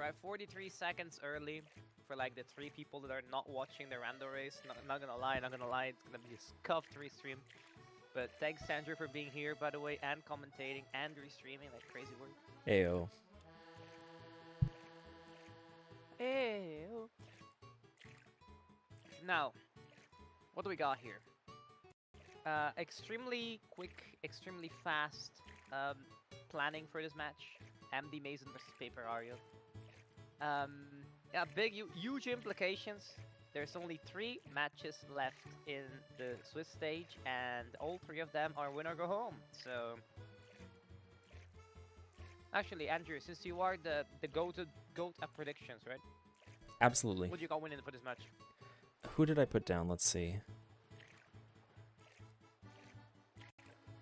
Right, 43 seconds early for like the 3 people that are not watching the rando race. Not gonna lie, it's gonna be a scuffed restream. But thanks Andrew for being here, by the way, and commentating and restreaming, like crazy work. Ayo. Ew. Now, what do we got here? Extremely quick, extremely fast planning for this match. mdmason versus Paperario. Yeah, huge implications. There's only 3 matches left in the Swiss stage, and all 3 of them are win or go home. So, actually, Andrew, since you are the goat at predictions, right? Absolutely. What do you got winning for this match? Who did I put down? Let's see.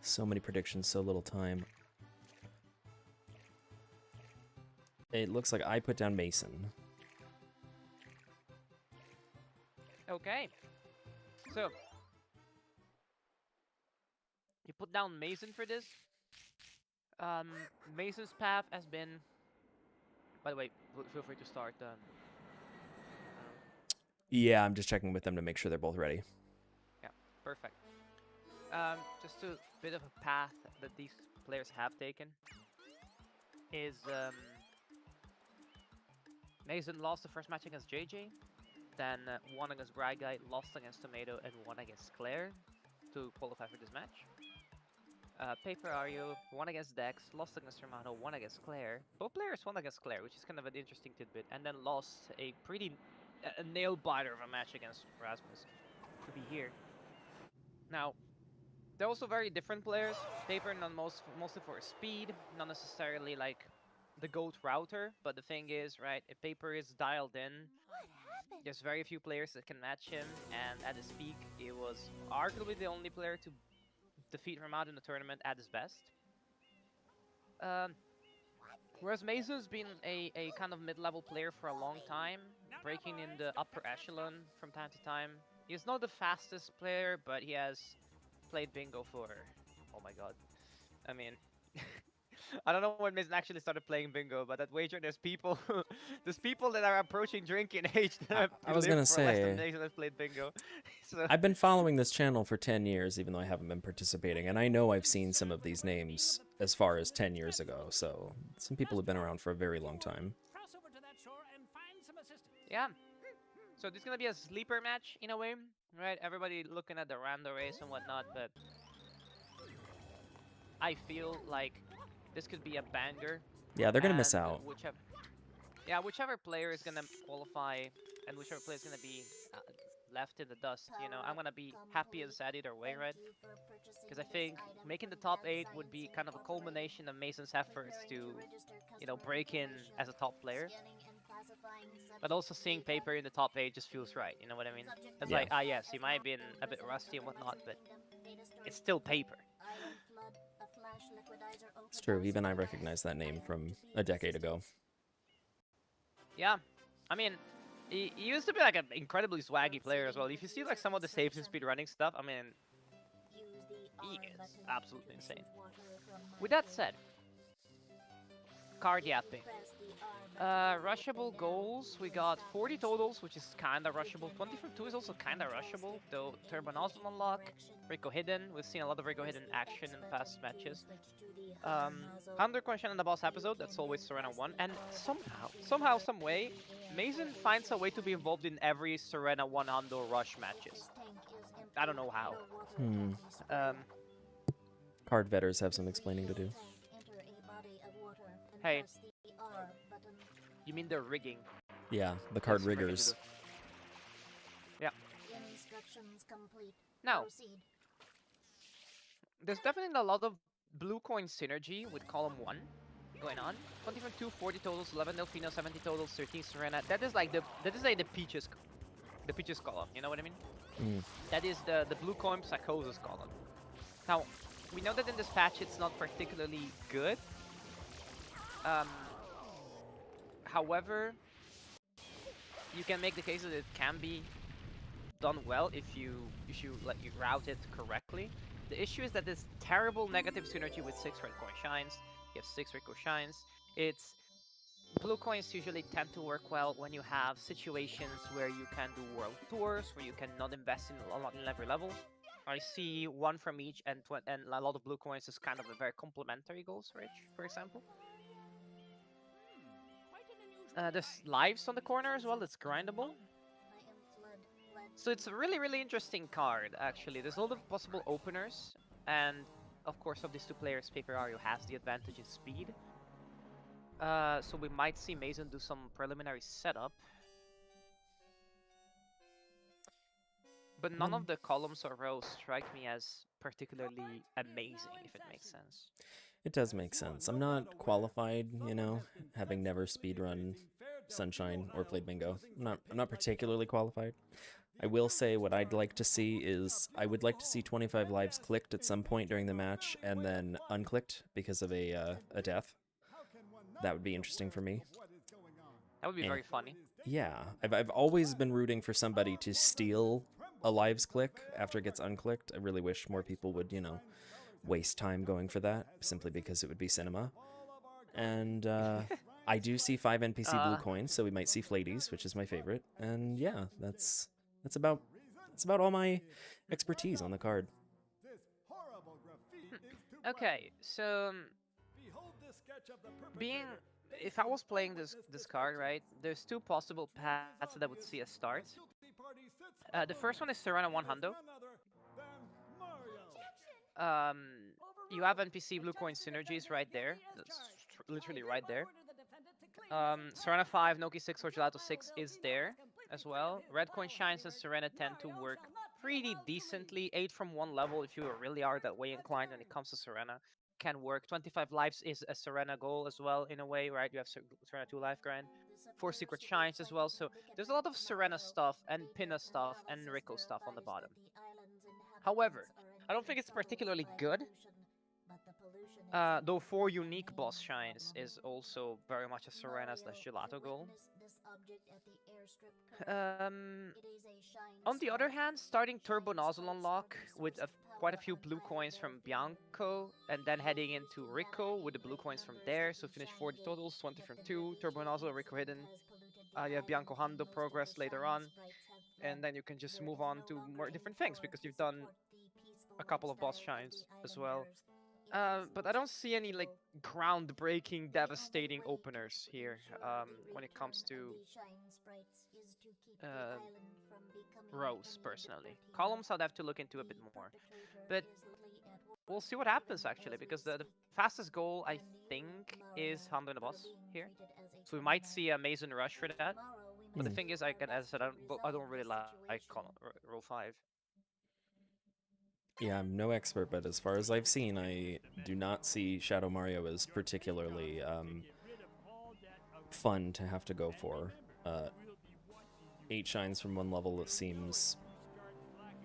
So many predictions, so little time. It looks like I put down Mason. Okay. So, you put down Mason for this. Mason's path has been... By the way, feel free to start. Yeah, I'm just checking with them to make sure they're both ready. Yeah, perfect. Just a bit of a path that these players have taken is Mason lost the first match against JJ, then won against Bride Guy, lost against Tomato, and won against Claire to qualify for this match. Paperario won against Dex, lost against Romano, won against Claire. Both players won against Claire, which is kind of an interesting tidbit, and then lost a pretty nail biter of a match against Rasmus to be here. Now, they're also very different players. Paper mostly for speed, not necessarily like the GOAT router, but the thing is, right, if Paper is dialed in, there's very few players that can match him, and at his peak, he was arguably the only player to defeat Ramad in the tournament at his best. Whereas Mason's been a kind of mid-level player for a long time, breaking in the upper echelon from time to time. He's not the fastest player, but he has played bingo for... Oh my god. I mean... I don't know when Mason actually started playing bingo, but at wager there's people that are approaching drinking age that have I was lived gonna for less than say, Mason has played bingo. So... I've been following this channel for 10 years, even though I haven't been participating, and I know I've seen some of these names as far as 10 years ago, so some people have been around for a very long time. Yeah. So this is gonna be a sleeper match in a way, right? Everybody looking at the rando race and whatnot, but I feel like this could be a banger. Yeah, they're gonna miss out. Whichever player is gonna qualify and whichever player is gonna be left in the dust, you know, I'm gonna be happy and sad either way, right? Because I think making the top 8 would be kind of a culmination of Mason's efforts to, you know, break in as a top player. But also seeing Paper in the top 8 just feels right, you know what I mean? It's Yeah. like, yes, he might have been a bit rusty and whatnot, but it's still Paper. It's true, even I recognize that name from a decade ago. Yeah, I mean, he used to be like an incredibly swaggy player as well. If you see like some of the saves and speedrunning stuff, I mean, he is absolutely insane. With that said, card yapping. Rushable goals, we got 40 totals, which is kinda rushable. 20 from 2 is also kinda rushable, though Turbo Nozzle unlock, Rico Hidden, we've seen a lot of Rico Hidden action in the past matches. 100 question in the boss episode, that's always Serena 1, and somehow, some way, Mason finds a way to be involved in every Serena 1 Andor Rush matches. I don't know how. Card vetters have some explaining to do. Hey, you mean the rigging? Yeah, the card riggers. Yeah. Now, there's definitely a lot of blue coin synergy with column 1 going on. 20 from 2, 40 totals, 11 Delfino, 70 totals, 13 Serena. That is like the Peaches column, you know what I mean? That is the blue coin Psychosis column. Now, we know that in this patch it's not particularly good. However, you can make the case that it can be done well if you route it correctly. The issue is that this terrible negative synergy with 6 red coin shines. You have 6 red coin shines. It's blue coins usually tend to work well when you have situations where you can do world tours, where you cannot invest in a lot in every level. I see one from each, and a lot of blue coins is kind of a very complementary goals for each, for example. There's lives on the corner as well that's grindable. So it's a really, really interesting card, actually. There's a lot of possible openers, and of course, of these two players, Paperario has the advantage in speed. So we might see Mason do some preliminary setup. But none of the columns or rows strike me as particularly amazing, if it makes sense. It does make sense. I'm not qualified, you know, having never speedrun Sunshine or played Bingo. I'm not particularly qualified. I will say what I'd like to see is I would like to see 25 lives clicked at some point during the match and then unclicked because of a death. That would be interesting for me. That would be very funny. Yeah, I've always been rooting for somebody to steal a lives click after it gets unclicked. I really wish more people would, you know, waste time going for that, simply because it would be cinema. And I do see 5 NPC blue coins, so we might see Fladies, which is my favorite. And yeah, that's about all my expertise on the card. Okay, so if I was playing this card, right, there's two possible paths that I would see as start. The first one is Serena 1 hundo. You have NPC blue coin synergies right there. That's literally right there. Serena 5, Noki 6, or Gelato 6 is there as well. Red coin shines and Serena tend to work pretty decently. 8 from 1 level if you really are that way inclined when it comes to Serena. Can work. 25 lives is a Serena goal as well in a way, right? You have Serena 2 life grind. 4 secret shines as well. So there's a lot of Serena stuff and Pinna stuff and Rico stuff on the bottom. However, I don't think it's particularly good. Though 4 unique boss shines is also very much a Serena / Gelato goal. On the other hand, starting Turbo Nozzle unlock with quite a few blue coins from Bianco, and then heading into Rico with the blue coins from there, so finish 40 totals, 20 from 2, Turbo Nozzle, Rico hidden. You have Bianco Hundo progress later on, and then you can just move on to more different things because you've done a couple of boss shines as well. But I don't see any like groundbreaking, devastating openers here when it comes to rows, personally. Columns I'd have to look into a bit more. But we'll see what happens, actually, because the fastest goal, I think, is Hundo in the boss here. So we might see a Mason rush for that. But the thing is, as I said, I don't really like row 5. Yeah, I'm no expert, but as far as I've seen, I do not see Shadow Mario as particularly fun to have to go for. 8 shines from 1 level, it seems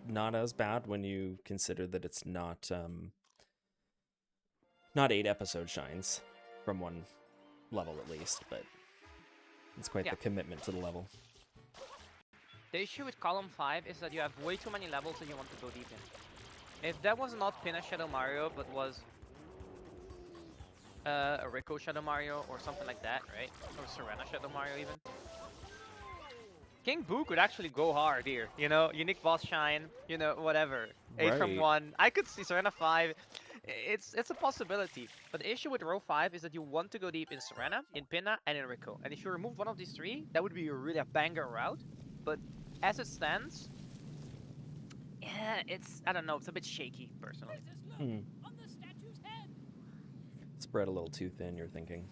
not as bad when you consider that it's not 8 episode shines from 1 level at least, but it's quite the commitment to the level. The issue with column 5 is that you have way too many levels that you want to go deep in. If that was not Pinna Shadow Mario, but was a Rico Shadow Mario or something like that, right? Or Serena Shadow Mario even. King Boo could actually go hard here, you know? Unique boss shine, you know, whatever. 8 from 1. I could see Serena 5. It's a possibility. But the issue with row 5 is that you want to go deep in Serena, in Pinna, and in Rico. And if you remove one of these 3, that would be really a banger route. But as it stands, yeah, I don't know, it's a bit shaky, personally. Spread a little too thin, you're thinking.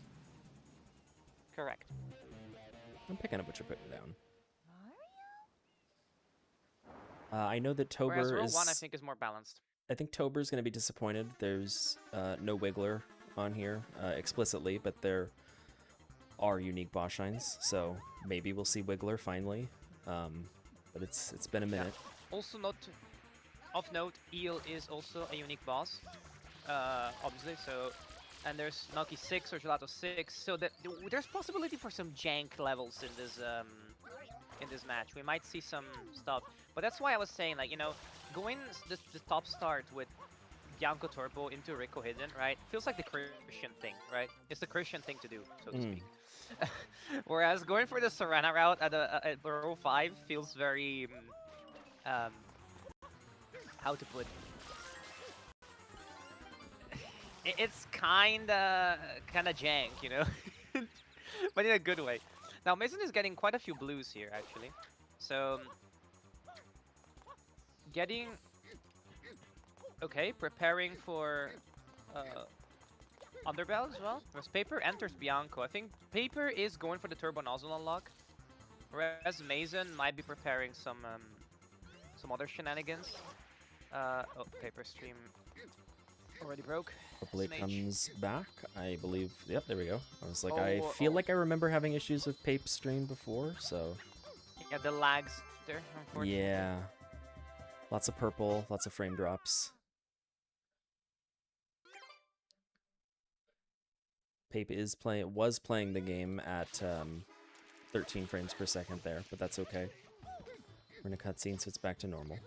Correct. I'm picking up what you're putting down. I know that Tober Whereas row is... 1, I think, is more balanced. I think Tober's going to be disappointed. There's no Wiggler on here explicitly, but there are unique boss shines, so maybe we'll see Wiggler finally. But it's been a minute. Yeah. Also, of note, Eel is also a unique boss, obviously. So, and there's Nucky 6 or Gelato 6, so there's possibility for some jank levels in this match. We might see some stuff, but that's why I was saying, like, you know, going the top start with Bianco Turbo into Rico Hidden, right? Feels like the Christian thing, right? It's the Christian thing to do, so to speak. Whereas going for the Serena route at row 5 feels very um how to put it's kinda jank, you know, but in a good way. Now Mason is getting quite a few blues here actually, so getting okay, preparing for Underbell as well. As Paper enters Bianco, I think Paper is going for the Turbo Nozzle unlock, whereas Mason might be preparing some other shenanigans. Oh, Paper stream already broke. Hopefully it Smage. comes back. I believe. Yep, there we go. I was like, Oh, I feel like I remember having issues with Pape stream before, so. Yeah, the lags there, unfortunately. Yeah. Lots of purple, lots of frame drops. Pape was playing the game at 13 frames per second there, but that's okay. We're in a cutscene, so it's back to normal.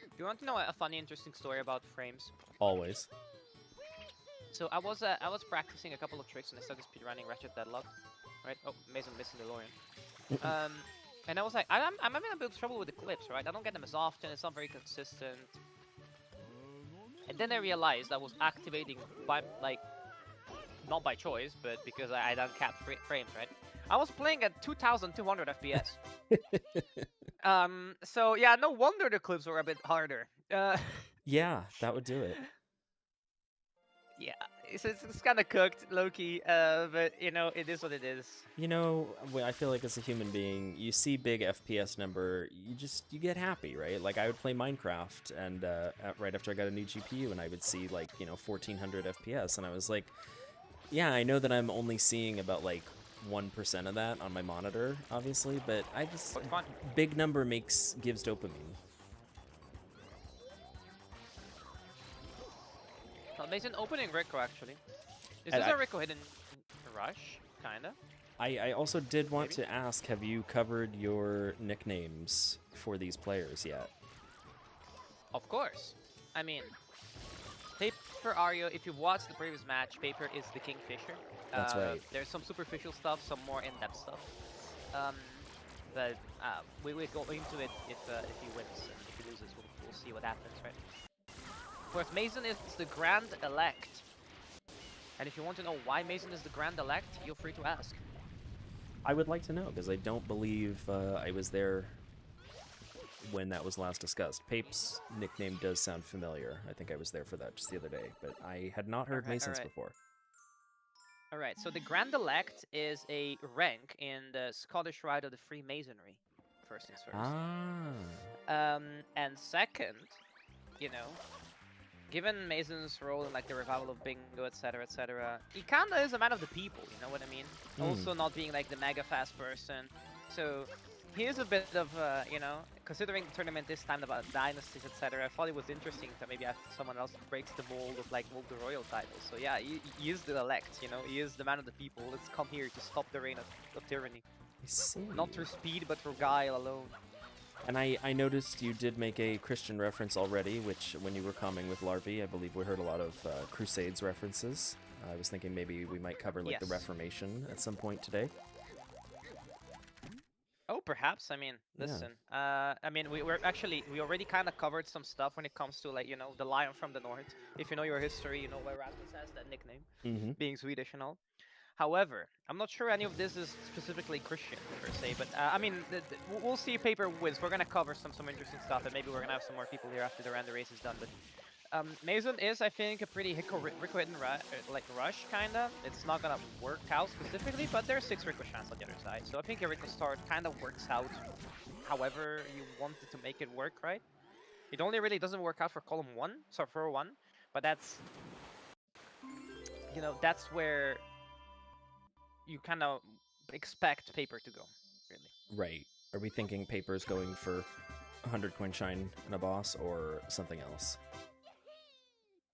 Do you want to know a funny, interesting story about frames? Always. So I was practicing a couple of tricks and I started speedrunning Ratchet Deadlock, right? Oh, Mason missing the DeLorean. And I was like, I'm having a bit of trouble with the clips, right? I don't get them as often. It's not very consistent. And then I realized I was activating by not by choice, but because I don't cap frames, right? I was playing at 2,200 FPS. So yeah, no wonder the clips were a bit harder. Yeah, that would do it. Yeah, it's kind of cooked, low-key, but you know, it is what it is. You know, I feel like as a human being, you see big FPS number, you get happy, right? Like I would play Minecraft, and right after I got a new GPU, and I would see like 1,400 FPS, and I was like, yeah, I know that I'm only seeing about like 1% of that on my monitor, obviously, but I just big number gives dopamine. Mason opening Rico actually. Is this a Rico hidden rush? Kinda. I also did want to ask, have you covered your nicknames for these players yet? Of course. I mean, Paperario, if you've watched the previous match, Paper is the Kingfisher. That's right. There's some superficial stuff, some more in-depth stuff. But we will go into it if he wins, and if he loses, we'll see what happens, right? Whereas Mason is the Grand Elect. And if you want to know why Mason is the Grand Elect, feel free to ask. I would like to know, because I don't believe I was there when that was last discussed. Pape's nickname does sound familiar. I think I was there for that just the other day, but I had not heard Mason's before. Alright, so the Grand Elect is a rank in the Scottish Rite of the Freemasonry, first things first. And second, given Mason's role in like the revival of Bingo, etc., he kinda is a man of the people, you know what I mean? Also not being like the mega fast person. So he is a bit of, considering the tournament this time about dynasties, etc., I thought it was interesting that maybe someone else breaks the mold of like all the royal titles. So yeah, he is the elect, he is the man of the people. Let's come here to stop the reign of tyranny. I see. Not through speed, but through guile alone. And I noticed you did make a Christian reference already, which when you were coming with Larvae, I believe we heard a lot of Crusades references. I was thinking maybe we might cover like the Reformation at some point today. Oh, perhaps. I mean, listen. Yeah. I mean, we already kind of covered some stuff when it comes to like the Lion from the North. If you know your history, you know why Rasmus has that nickname, being Swedish and all. However, I'm not sure any of this is specifically Christian per se, but I mean, we'll see if Paper wins. We're gonna cover some interesting stuff, and maybe we're gonna have some more people here after the random race is done. But Mason is, I think, a pretty Rico hidden rush kinda. It's not gonna work out specifically, but there's 6 Rico shots on the other side, so I think a Rico start kind of works out. However, you wanted to make it work, right? It only really doesn't work out for column 1, so for 1, but that's that's where you kind of expect Paper to go, really. Right. Are we thinking Paper's going for 100 coin shine in a boss or something else?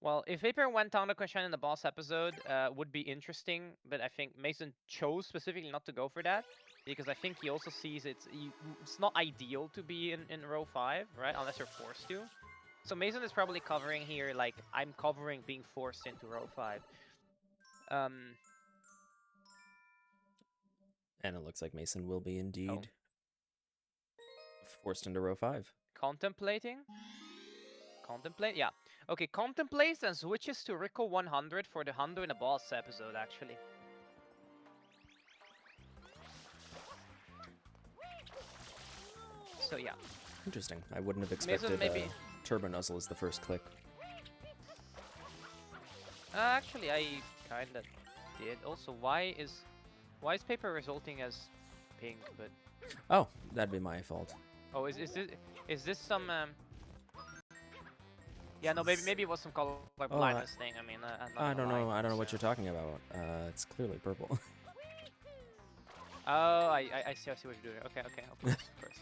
Well, if Paper went down to coin shine in the boss episode, would be interesting, but I think Mason chose specifically not to go for that, because I think he also sees it's not ideal to be in row 5, right? Unless you're forced to. So Mason is probably covering here, like, I'm covering being forced into row 5. And it looks like Mason will be indeed forced into row 5. Contemplating? Contemplate? Yeah. Okay, contemplates and switches to Rico 100 for the 100 in a boss episode, actually. So, yeah. Interesting. I wouldn't have expected Turbo Nuzzle as the first click. Actually, I kinda did. Also, why is paper resulting as pink? But oh, that'd be my fault. Oh, is this some? Yeah, no, maybe it was some color blindness thing. I mean, I don't know. I don't know what you're talking about. It's clearly purple. Oh, I see. I see what you're doing. Okay, of course.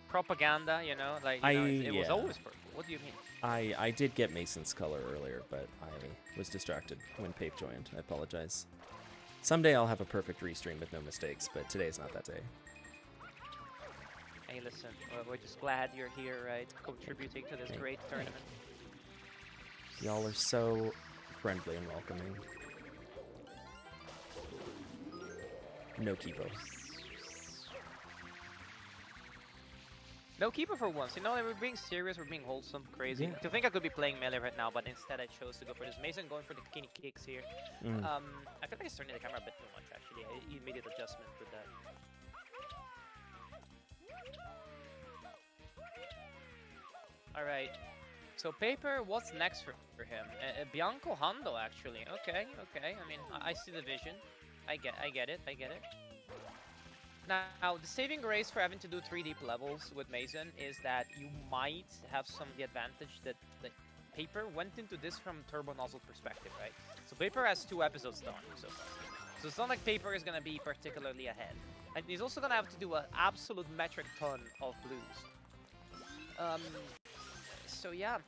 Propaganda, you know, like it was always purple. What do you mean? I did get Mason's color earlier, but I was distracted when Pape joined. I apologize. Someday I'll have a perfect restream with no mistakes, but today's not that day. Hey, listen, we're just glad you're here, right? Contributing to this great tournament. Y'all are so friendly and welcoming. No Kibo. No keeper for once. You know, we're being serious, we're being wholesome, crazy. Yeah. To think I could be playing melee right now, but instead I chose to go for this. Mason going for the bikini kicks here. I feel like he's turning the camera a bit too much, actually. Immediate adjustment with that. Alright. So Paper, what's next for him? Bianco Hondo, actually. Okay. I mean, I see the vision. I get it. Now, the saving grace for having to do 3 deep levels with Mason is that you might have some of the advantage that Paper went into this from Turbo Nozzle perspective, right? So Paper has 2 episodes done so far. So it's not like Paper is going to be particularly ahead. And he's also going to have to do an absolute metric ton of blues. So yeah,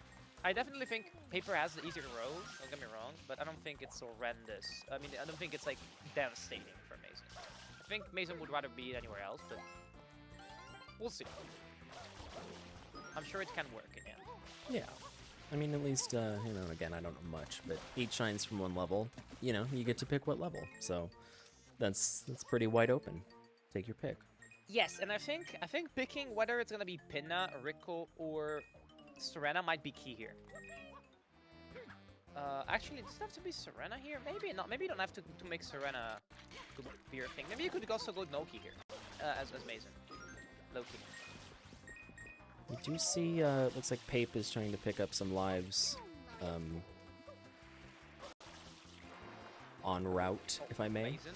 I definitely think Paper has the easier road, don't get me wrong, but I don't think it's horrendous. I mean, I don't think it's like devastating for Mason. I think Mason would rather be anywhere else, but we'll see. I'm sure it can work again. Yeah. I mean, at least, you know, again, I don't know much, but 8 shines from 1 level, you know, you get to pick what level. So that's pretty wide open. Take your pick. Yes, and I think picking whether it's going to be Pinna, Rico, or Serena might be key here. Actually, does it have to be Serena here? Maybe not. Maybe you don't have to make Serena be your thing. Maybe you could also go Noki here, as Mason. Loki. We do see, looks like Pape is trying to pick up some lives, en route, if I may. Mason.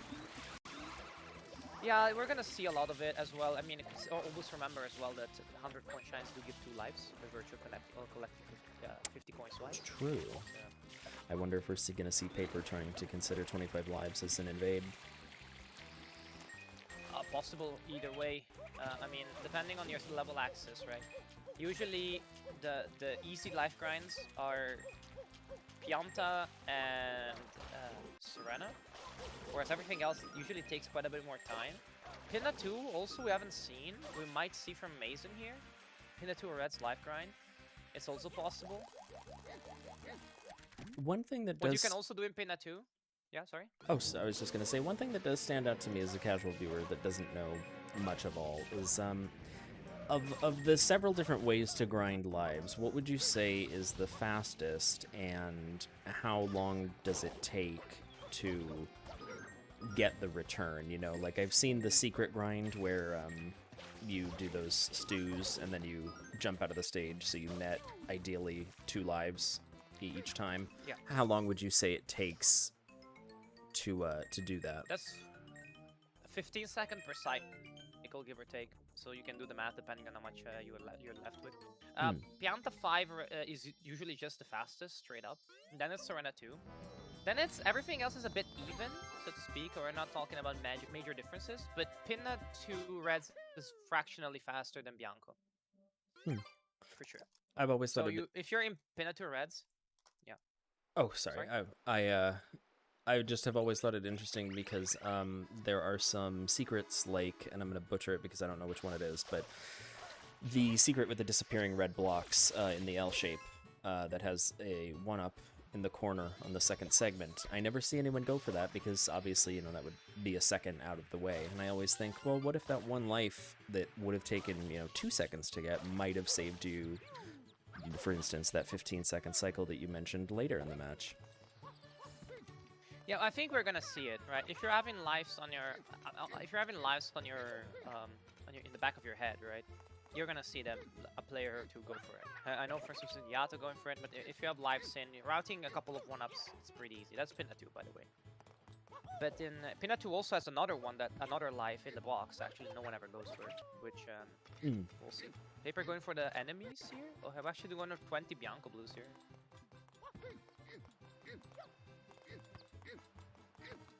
Yeah, we're gonna see a lot of it as well. I mean, always remember as well that 100 coin shines do give 2 lives. The virtual collecting 50 coins twice. True. I wonder if we're going to see Paper trying to consider 25 lives as an invade. Possible either way. I mean, depending on your level access, right? Usually, the easy life grinds are Pianta and Serena, whereas everything else usually takes quite a bit more time. Pinna 2 also we haven't seen. We might see from Mason here. Pinna 2 or Red's life grind. It's also possible. One thing that does... What you can also do in Pinna 2... Yeah, sorry? Oh, so I was just going to say, one thing that does stand out to me as a casual viewer that doesn't know much of all is, of the several different ways to grind lives, what would you say is the fastest, and how long does it take to get the return? You know, like I've seen the secret grind where you do those stews and then you jump out of the stage, so you net ideally 2 lives each time. Yeah. How long would you say it takes to do that? That's 15 seconds per cycle, give or take. So you can do the math depending on how much you're left with. Pianta 5 is usually just the fastest, straight up. And then it's Serena 2. Then it's everything else is a bit even, so to speak, or we're not talking about major differences. But Pinna 2 Reds is fractionally faster than Bianco. For sure. I've always thought if you're in Pinna 2 Reds, yeah. Oh, sorry. I just have always thought it interesting because there are some secrets like, and I'm going to butcher it because I don't know which one it is, but the secret with the disappearing red blocks in the L shape that has a 1-up in the corner on the second segment. I never see anyone go for that because obviously, you know, that would be a second out of the way. And I always think, well, what if that one life that would have taken, you know, 2 seconds to get might have saved you, for instance, that 15-second cycle that you mentioned later in the match. Yeah, I think we're gonna see it, right? If you're having lives on your, in the back of your head, right? You're gonna see them, a player or two go for it. I know, for instance, Yato going for it, but if you have lives in, routing a couple of 1-ups, it's pretty easy. That's Pinna 2, by the way. But in Pinna 2 also has another life in the box. Actually, no one ever goes for it, which we'll see. Paper going for the enemies here. Oh, I'm actually doing 20 Bianco blues here.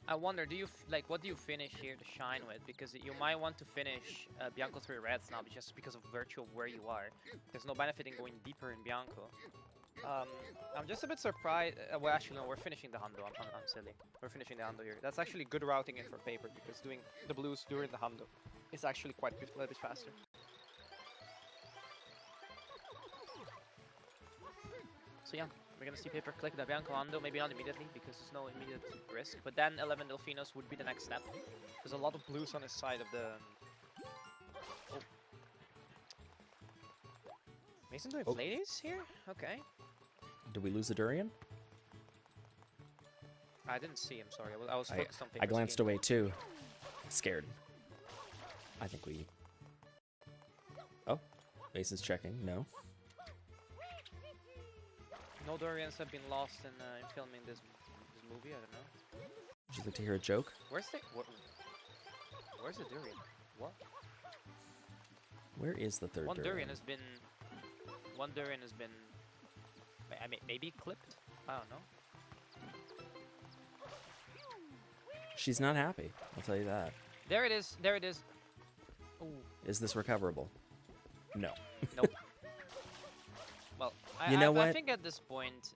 I wonder, what do you finish here to shine with? Because you might want to finish Bianco 3 reds now, just because of virtue of where you are. There's no benefit in going deeper in Bianco. I'm just a bit surprised. Well, actually, no, we're finishing the Hundo. I'm silly. We're finishing the Hundo here. That's actually good routing in for Paper, because doing the blues during the Hundo is actually quite a little bit faster. So yeah. We're gonna see Paper click the Bianco Hundo, maybe not immediately because there's no immediate risk, but then 11 Delfinos would be the next step. There's a lot of blues on his side of the... Oh. Mason doing Ladies here? Okay. Did we lose a Durian? I didn't see him, sorry. I was focused on Paper. I glanced away too. Scared. I think we... Oh, Mason's checking. No. No Durians have been lost in filming this movie, I don't know. Would you like to hear a joke? Where's the Durian? What? Where is the third Durian? One Durian has been... I mean, maybe clipped? I don't know. She's not happy, I'll tell you that. There it is, there it is. Ooh. Is this recoverable? No. Nope. Well, I think at this point,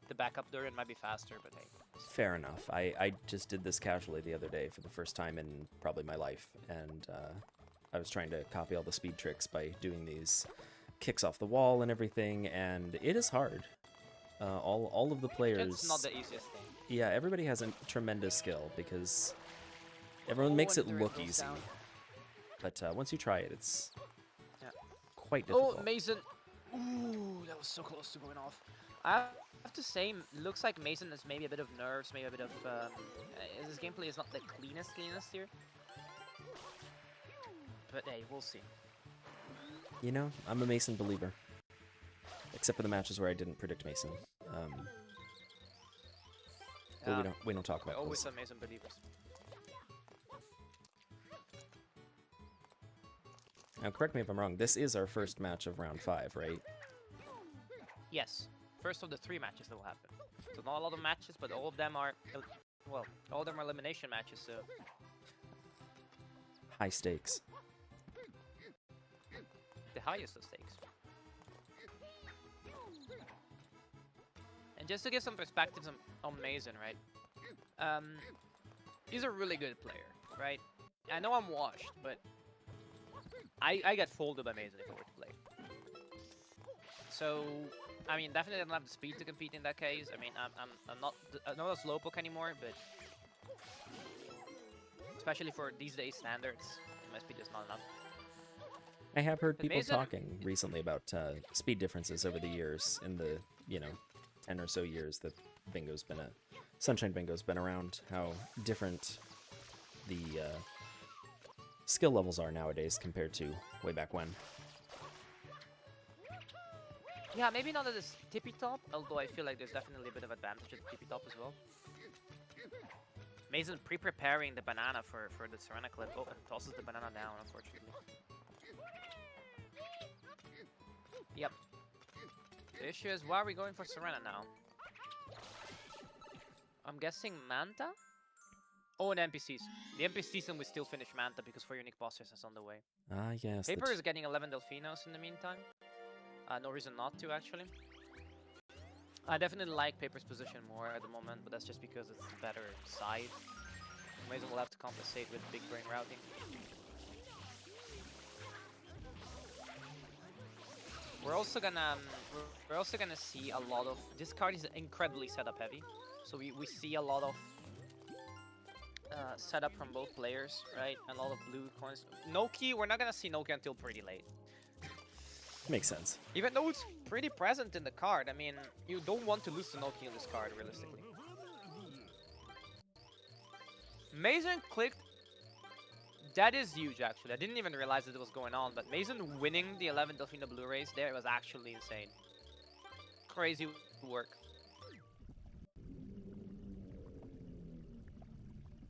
the backup Durian might be faster, but hey. Fair enough. I just did this casually the other day for the first time in probably my life, and I was trying to copy all the speed tricks by doing these kicks off the wall and everything, and it is hard. All of the players... It's not the easiest thing. Yeah, everybody has a tremendous skill, because everyone makes it look easy. Down. But once you try it, it's quite difficult. Oh, Mason! Ooh, that was so close to going off. I have to say, looks like Mason has maybe a bit of nerves, maybe a bit of... his gameplay is not the cleanest here. But hey, we'll see. You know, I'm a Mason believer. Except for the matches where I didn't predict Mason. But we don't talk about always those. some Mason believers. Now, correct me if I'm wrong. This is our first match of round 5, right? Yes. First of the 3 matches that will happen. So not a lot of matches, but all of them are... Well, all of them are elimination matches, so... High stakes. The highest of stakes. And just to give some perspectives on Mason, right? He's a really good player, right? I know I'm washed, but I get folded by Mason if I were to play. So, I mean, definitely I don't have the speed to compete in that case. I mean, I'm not a slowpoke anymore, but especially for these days standards, my speed is not enough. I have heard people Mason... talking recently about speed differences over the years in the, 10 or so years that Sunshine Bingo's been around, how different the skill levels are nowadays compared to way back when. Yeah, maybe not at this tippy top, although I feel like there's definitely a bit of advantage at the tippy top as well. Mason pre-preparing the banana for the Serena clip. Oh, and tosses the banana down, unfortunately. Yep. The issue is, why are we going for Serena now? I'm guessing Manta? Oh, and NPCs. The NPCs, and we still finish Manta because for unique bosses is on the way. Ah, yes. Paper is getting 11 Delfinos in the meantime. No reason not to, actually. I definitely like Paper's position more at the moment, but that's just because it's the better side. Mason will have to compensate with big brain routing. we're also gonna see a lot of, this card is incredibly setup heavy, so we see a lot of setup from both players, right? A lot of blue coins. Noki, we're not gonna see Noki until pretty late. Makes sense. Even though it's pretty present in the card, I mean, you don't want to lose to Noki in this card, realistically. Mason clicked. That is huge, actually. I didn't even realize that it was going on, but Mason winning the 11 Delfino Blu-rays there was actually insane. Crazy work.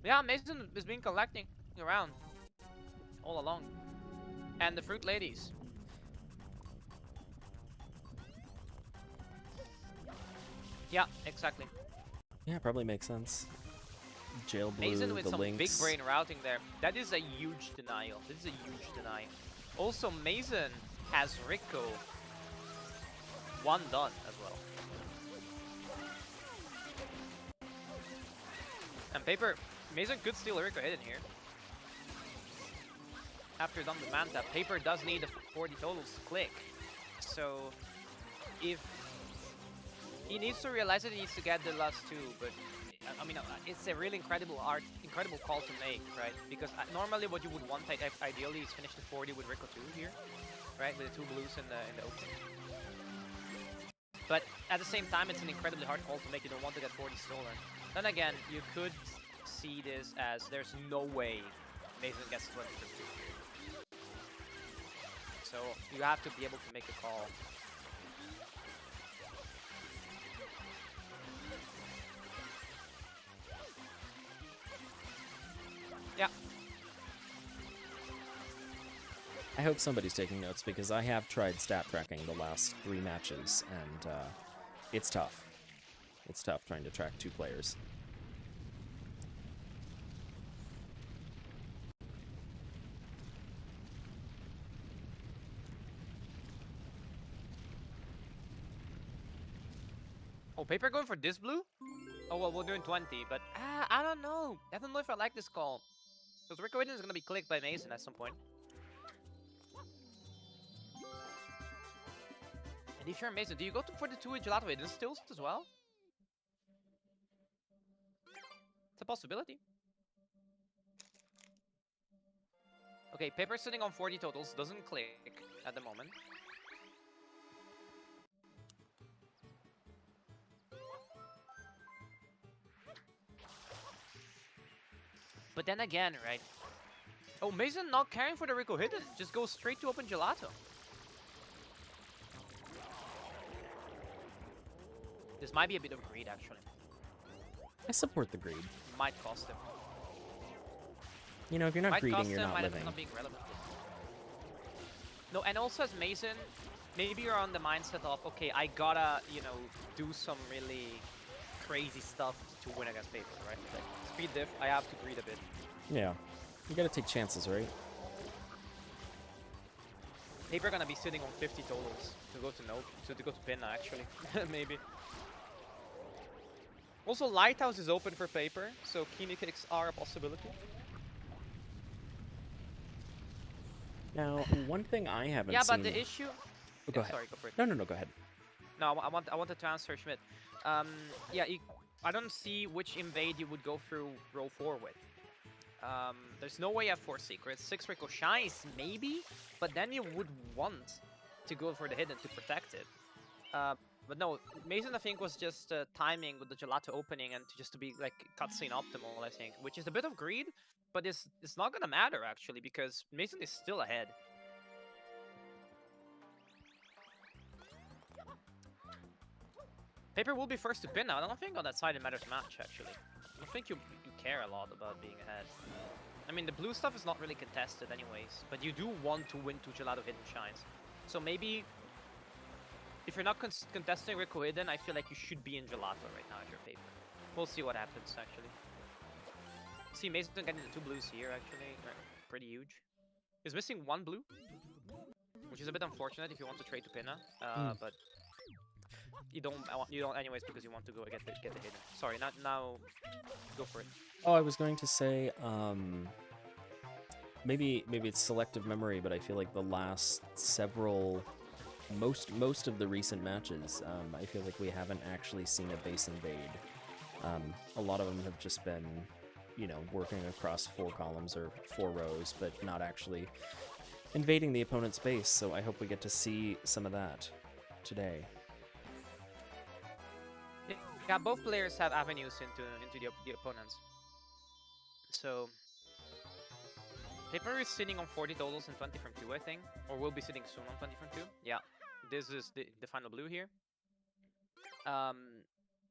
Yeah, Mason has been collecting around all along. And the Fruit Ladies. Yeah, exactly. Yeah, probably makes sense. Jail Blue, Mason with the some links. big brain routing there. That is a huge denial. This is a huge denial. Also, Mason has Rico one done as well. And Paper, Mason could steal Rico hidden here. After done the Manta, Paper does need the 40 totals to click. So, if he needs to realize that he needs to get the last two, but I mean, it's a really incredible call to make, right? Because normally what you would want, ideally, is finish the 40 with Rico 2 here, right? With the 2 blues in the opening. But at the same time, it's an incredibly hard call to make. You don't want to get 40 stolen. Then again, you could see this as there's no way Mason gets 20 for 2. So you have to be able to make a call. Yeah. I hope somebody's taking notes because I have tried stat tracking the last 3 matches, and it's tough. It's tough trying to track 2 players. Oh, Paper going for this blue? Oh, well, we're doing 20, but I don't know. I don't know if I like this call. Because Rico Hidden is going to be clicked by Mason at some point. And if you're Mason, do you go for the 2 with Gelato Hidden stills as well? It's a possibility. Okay, Paper sitting on 40 totals, doesn't click at the moment. But then again, right? Oh, Mason not caring for the Rico Hidden. Just goes straight to open Gelato. This might be a bit of greed, actually. I support the greed. Might cost him. You know, if you're not greeding, you're not might living. End up being relevant. No, and also as Mason, maybe you're on the mindset of, okay, I gotta, you know, do some really crazy stuff to win against Paper, right? Like, speed diff, I have to greed a bit. Yeah. You gotta take chances, right? Paper gonna be sitting on 50 totals to go to to go to Pinna, actually. Maybe. Also, Lighthouse is open for Paper, so Kimi kicks are a possibility. Now, one thing I haven't Yeah, seen... but the issue... Oh, go ahead. Sorry, go for it. No, go ahead. No, I wanted to answer Schmidt. Yeah, I don't see which invade you would go through row 4 with. There's no way you have 4 secrets. 6 ricochets, maybe? But then you would want to go for the hidden to protect it. But no, Mason, I think, was just timing with the Gelato opening and just to be, like, cutscene optimal, I think. Which is a bit of greed, but it's not gonna matter, actually, because Mason is still ahead. Paper will be first to pin now. I don't think on that side it matters much, actually. I don't think you care a lot about being ahead. I mean, the blue stuff is not really contested anyways, but you do want to win 2 Gelato Hidden Shines. So maybe, if you're not contesting Rico Hidden, I feel like you should be in Gelato right now if you're Paper. We'll see what happens, actually. See, Mason getting the 2 blues here, actually. Pretty huge. He's missing 1 blue, which is a bit unfortunate if you want to trade to Pinna, but you don't anyways because you want to go get the hidden. Sorry, now go for it. Oh, I was going to say, maybe it's selective memory, but I feel like the last several most of the recent matches, I feel like we haven't actually seen a base invade. A lot of them have just been, you know, working across 4 columns or 4 rows, but not actually invading the opponent's base. So I hope we get to see some of that today. Yeah, both players have avenues into the opponents. So Paper is sitting on 40 totals and 20 from 2, I think, or will be sitting soon on 20 from 2. Yeah, this is the final blue here.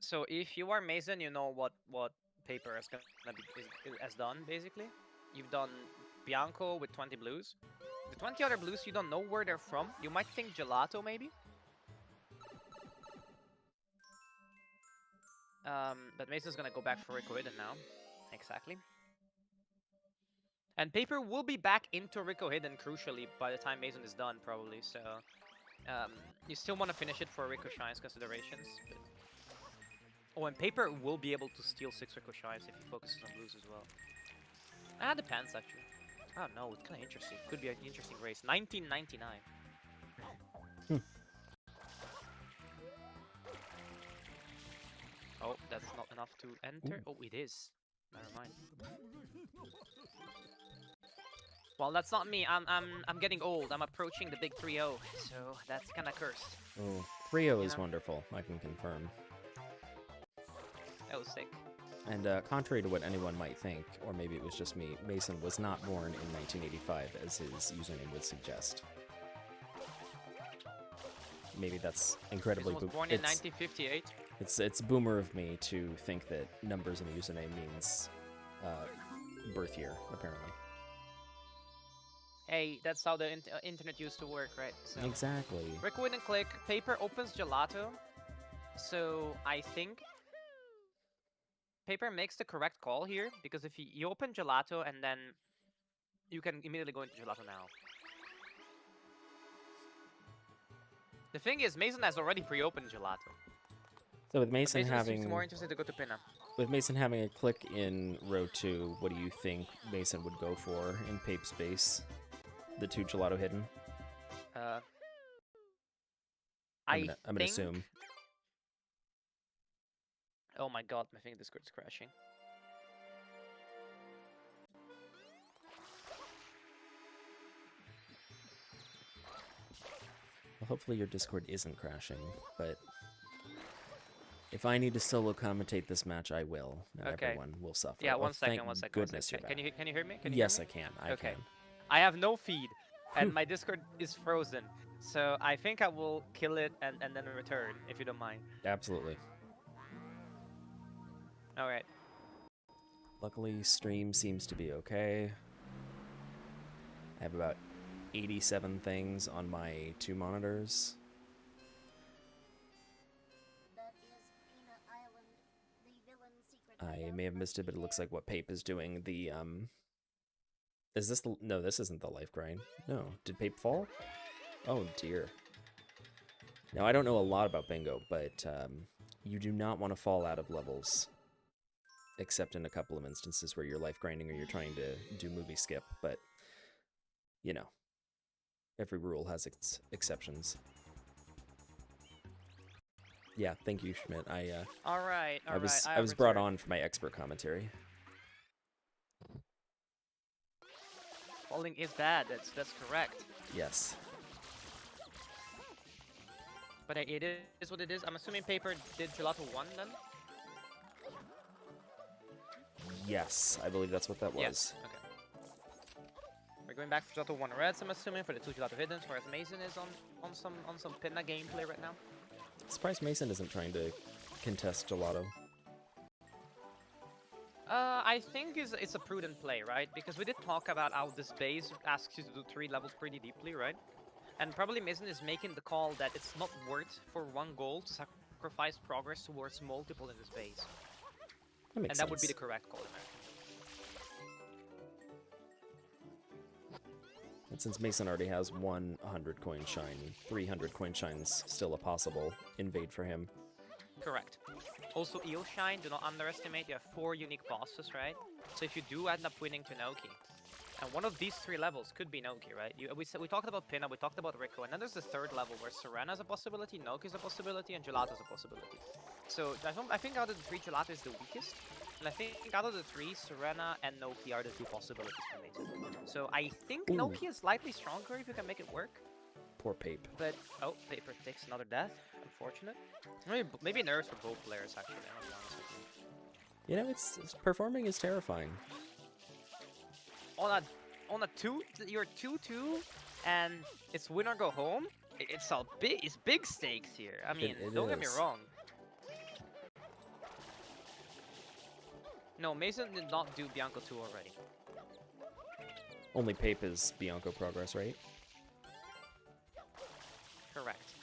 So if you are Mason, you know what Paper has done basically. You've done Bianco with 20 blues. The 20 other blues, you don't know where they're from. You might think gelato maybe. But Mason's gonna go back for Ricohidden now. Exactly. And Paper will be back into Ricohidden crucially by the time Mason is done, probably. So you still want to finish it for Rico Shine's considerations. But... Oh, and Paper will be able to steal 6 Rico Shines if he focuses on blues as well. Ah, depends actually. I don't know, it's kind of interesting. Could be an interesting race. 1999. Oh, that's not enough to enter. Ooh. Oh, it is. Never mind. Well, that's not me. I'm getting old. I'm approaching the big 3-0, so that's kind of cursed. Oh, 3-0 is wonderful. I can confirm. That was sick. And contrary to what anyone might think, or maybe it was just me, Mason was not born in 1985, as his username would suggest. Maybe that's incredibly... Mason was born in 1958. It's boomer of me to think that numbers in the username means birth year, apparently. Hey, that's how the internet used to work, right? So, exactly. Ricohidden click. Paper opens gelato. So I think Paper makes the correct call here, because if you open gelato and then you can immediately go into gelato now. The thing is, Mason has already pre-opened gelato. So with Mason having seems more interested to go to Pinna. With Mason having a click in row 2, what do you think Mason would go for in Pape's base? The 2 gelato hidden? I'm gonna assume. Oh my god, I think Discord's crashing. Well, hopefully your Discord isn't crashing, but if I need to solo commentate this match, I will. And everyone will suffer. Yeah, one second. Goodness, you're back. Can you hear me? Yes, I can. I can. I have no feed, and my Discord is frozen. So I think I will kill it and then return, if you don't mind. Absolutely. Alright. Luckily, stream seems to be okay. I have about 87 things on my 2 monitors. I may have missed it, but it looks like what Pape is doing. The is this the... No, this isn't the life grind. No. Did Pape fall? Oh, dear. Now, I don't know a lot about bingo, but you do not want to fall out of levels. Except in a couple of instances where you're life grinding or you're trying to do movie skip. But, you know, every rule has its exceptions. Yeah, thank you, Schmidt. I was brought on for my expert commentary. Falling is bad. That's correct. Yes. But it is what it is. I'm assuming Paper did gelato 1 then. Yes, I believe that's what that was. Yes. Okay. We're going back for gelato 1 reds. I'm assuming for the 2 gelato hiddens, whereas Mason is on some Pinna gameplay right now. Surprised Mason isn't trying to contest gelato. I think it's a prudent play, right? Because we did talk about how this base asks you to do 3 levels pretty deeply, right? And probably Mason is making the call that it's not worth for 1 goal to sacrifice progress towards multiple in this base. That would be the correct call in there. And since Mason already has 100 coin shine, 300 coin shines still a possible invade for him. Correct. Also, Eel Shine, do not underestimate. You have 4 unique bosses, right? So if you do end up winning Tonoki, And one of these 3 levels could be Noki, right? We talked about Pinna, we talked about Rico, and then there's the 3rd level where Serena's a possibility, Noki's a possibility, and Gelato's a possibility. So I think out of the 3, Gelato is the weakest. And I think out of the 3, Serena and Noki are the 2 possibilities for Mason. So I think Ooh. Noki is slightly stronger if you can make it work. Poor Pape. But, oh, Paper takes another death. Unfortunate. Maybe nerves for both players, actually. I'm gonna be honest with you. You know, it's performing is terrifying. On a 2, you're 2-2, and it's win or go home. It's big stakes here. I mean, don't get me wrong. No, Mason did not do Bianco 2 already. Only Pape is Bianco progress, right? Correct.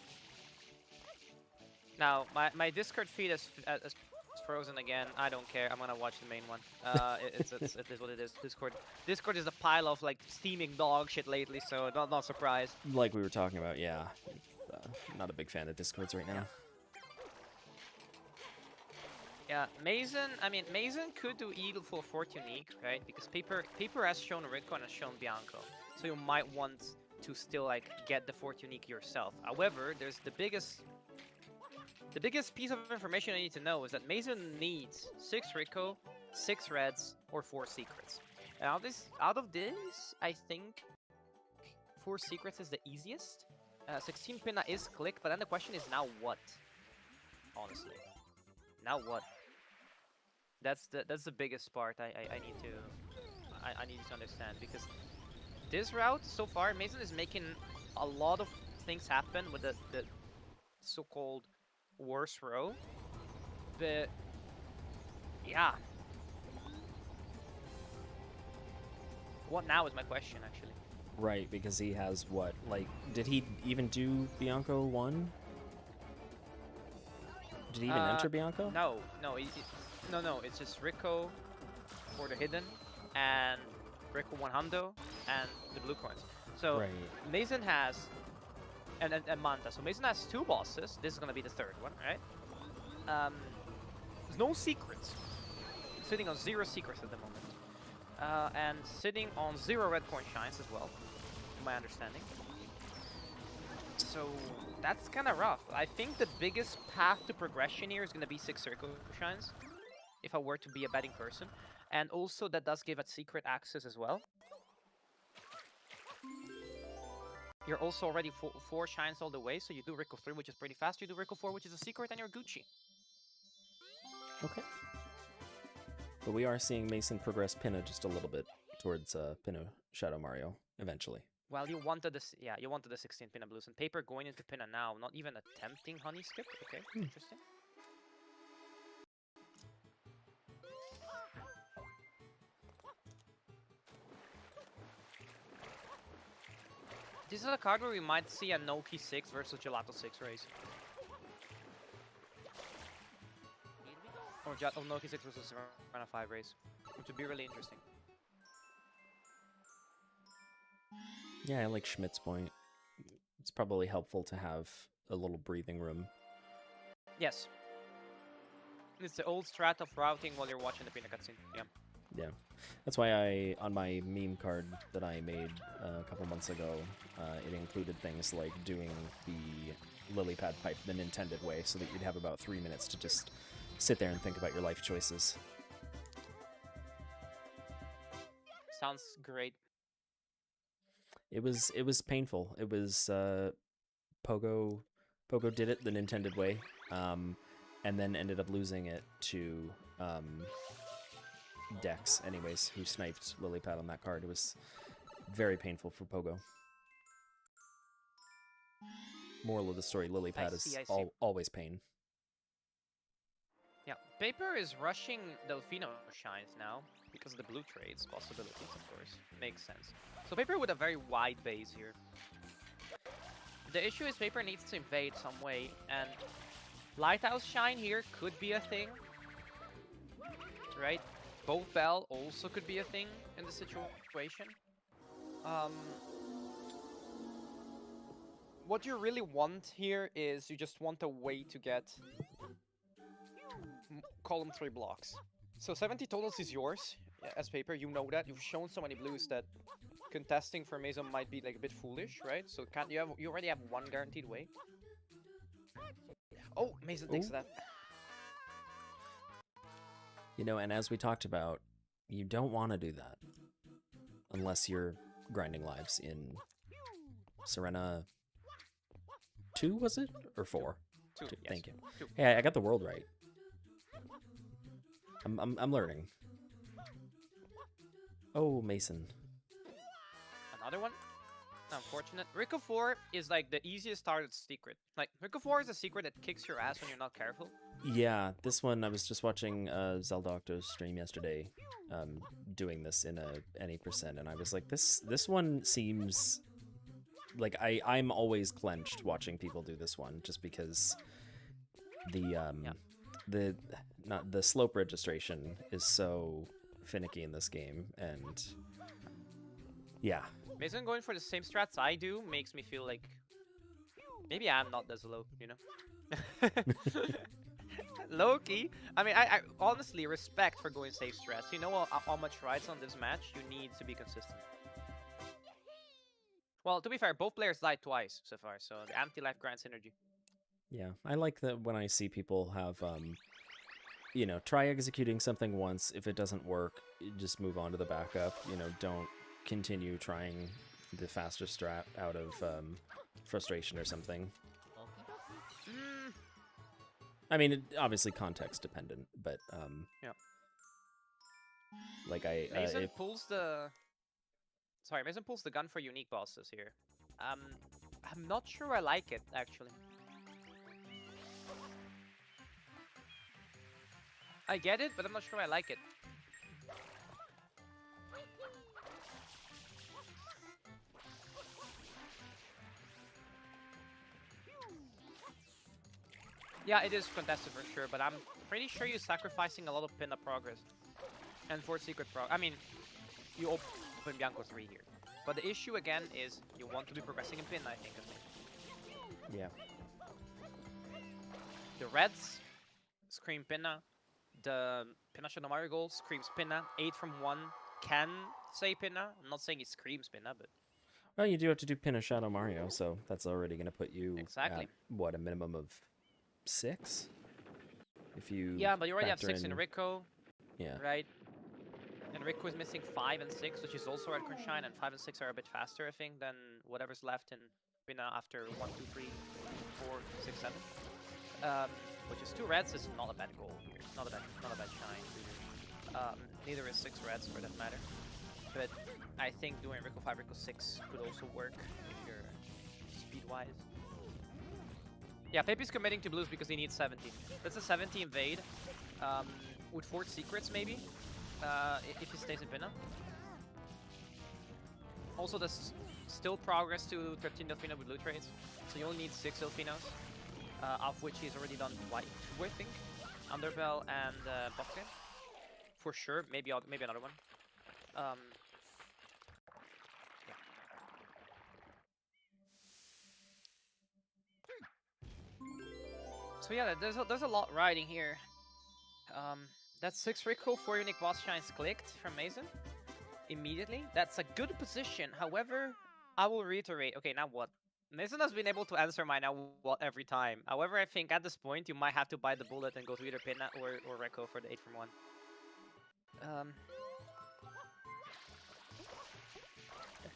Now, my Discord feed is frozen again. I don't care. I'm gonna watch the main one. It is what it is. Discord is a pile of like steaming dog shit lately, so not surprised. Like we were talking about, yeah. Not a big fan of Discords right now. Yeah, Mason. I mean, Mason could do Eagle for 4th unique, right? Because Paper has shown Rico and has shown Bianco, so you might want to still like get the 4th unique yourself. However, there's the biggest piece of information I need to know is that Mason needs 6 Rico, 6 Reds, or 4 Secrets. And out of this, I think 4 Secrets is the easiest. 16 Pinna is click, but then the question is now what? Honestly, now what? That's the biggest part I need to understand, because this route so far, Mason is making a lot of things happen with the so-called worst row, but yeah, what now is my question actually. Right, because he has what? Like, did he even do Bianco 1? Did he even enter Bianco? No, it's just Rico for the hidden, and Rico 100, and the blue coins. So right. Mason has, and Manta. So Mason has 2 bosses. This is gonna be the 3rd one, right? There's no secrets. Sitting on 0 secrets at the moment, and sitting on 0 red coin shines as well, to my understanding. So that's kind of rough. I think the biggest path to progression here is gonna be 6 circle shines, if I were to be a betting person, and also that does give a secret access as well. You're also already 4 shines all the way, so you do Rico 3, which is pretty fast. You do Rico 4, which is a secret, and you're Gucci. Okay. But we are seeing Mason progress Pinna just a little bit towards Pinna Shadow Mario eventually. Well, you wanted this, yeah, you wanted the 16 Pinna blues, and Paper going into Pinna now, not even attempting honey skip. Okay, interesting. This is a card where we might see a Noki 6 versus Gelato 6 race. Or Noki 6 versus Serena 5 race, which would be really interesting. Yeah, I like Schmidt's point. It's probably helpful to have a little breathing room. Yes. It's the old strat of routing while you're watching the Pinna cutscene. Yeah. Yeah, that's why on my meme card that I made a couple months ago, it included things like doing the lily pad pipe the Nintendo way, so that you'd have about 3 minutes to just sit there and think about your life choices. Sounds great. It was painful. It was Pogo did it the Nintendo way, and then ended up losing it to Dex, anyways, who sniped Lilypad on that card. It was very painful for Pogo. Moral of the story, Lilypad is always pain. Yeah, Paper is rushing Delfino shines now, because of the blue trades possibilities, of course. Makes sense. So Paper with a very wide base here. The issue is Paper needs to invade some way, and Lighthouse Shine here could be a thing, right? Both Bell also could be a thing in the situation. What you really want here is you just want a way to get column 3 blocks. So 70 totals is yours as paper. You know that. You've shown so many blues that contesting for Mason might be like a bit foolish, right? So can't you already have one guaranteed way. Oh, Mason takes Ooh. that. You know, and as we talked about, you don't want to do that unless you're grinding lives in Serena 2, was it? Or 4? Two. Yes. Thank you. 2. Hey, I got the world right. I'm learning. Oh, Mason. Another one? Unfortunate. Rico 4 is like the easiest started secret. Like, Rico 4 is a secret that kicks your ass when you're not careful. Yeah, this one, I was just watching Zeldocto's stream yesterday, doing this in a any percent, and I was like, this one seems like I'm always clenched watching people do this one, just because the slope registration is so finicky in this game, and yeah. Mason going for the same strats I do makes me feel like maybe I'm not as low, you know? Low-key. I mean, I honestly respect for going safe strats. You know how much rides on this match, you need to be consistent. Well, to be fair, both players died twice so far, so the anti-life grants energy. Yeah, I like that when I see people have, you know, try executing something once. If it doesn't work, just move on to the backup. You know, don't continue trying the faster strat out of frustration or something. I mean, obviously context dependent, but yeah. Like Mason pulls the. Sorry, Mason pulls the gun for unique bosses here. I'm not sure I like it actually. I get it, but I'm not sure I like it. Yeah, it is contested for sure, but I'm pretty sure you're sacrificing a lot of pin up progress. And for secret I mean, you open Bianco 3 here. But the issue again is you want to be progressing in pin, I think. Yeah. The reds scream pinna. The Pinna Shadow Mario goal screams pinna. 8 from 1 can say pinna. I'm not saying it screams pinna, but... Well, you do have to do Pin a Shadow Mario, so that's already going to put you exactly. at, what, a minimum of 6? If you yeah, but you already have 6 in in Rico. Yeah. Right? And Rico is missing 5 and 6, which is also Red Shine, and 5 and 6 are a bit faster, I think, than whatever's left in Pinna after 1, 2, 3, 4, 6, 7. Which is 2 reds is not a bad goal here. Not a bad shine. Neither is 6 reds for that matter. But I think doing Rico 5, Rico 6 could also work if you're speed-wise. Yeah, Pepe's committing to blues because he needs 70. That's a 70 invade. With 4 secrets maybe. If he stays in Pinna. Also, there's still progress to 13 Delfino with loot trades. So you only need 6 Delfinos. Of which he's already done 2, I think. Underbell and Boxing. For sure, maybe another one. Yeah. So yeah, there's a lot riding here. That's 6 Rico, 4 unique boss shines clicked from Mason. Immediately. That's a good position. However, I will reiterate. Okay, now what? Mason has been able to answer my now what every time. However, I think at this point you might have to bite the bullet and go to either Pinna or Rico for the 8 from 1.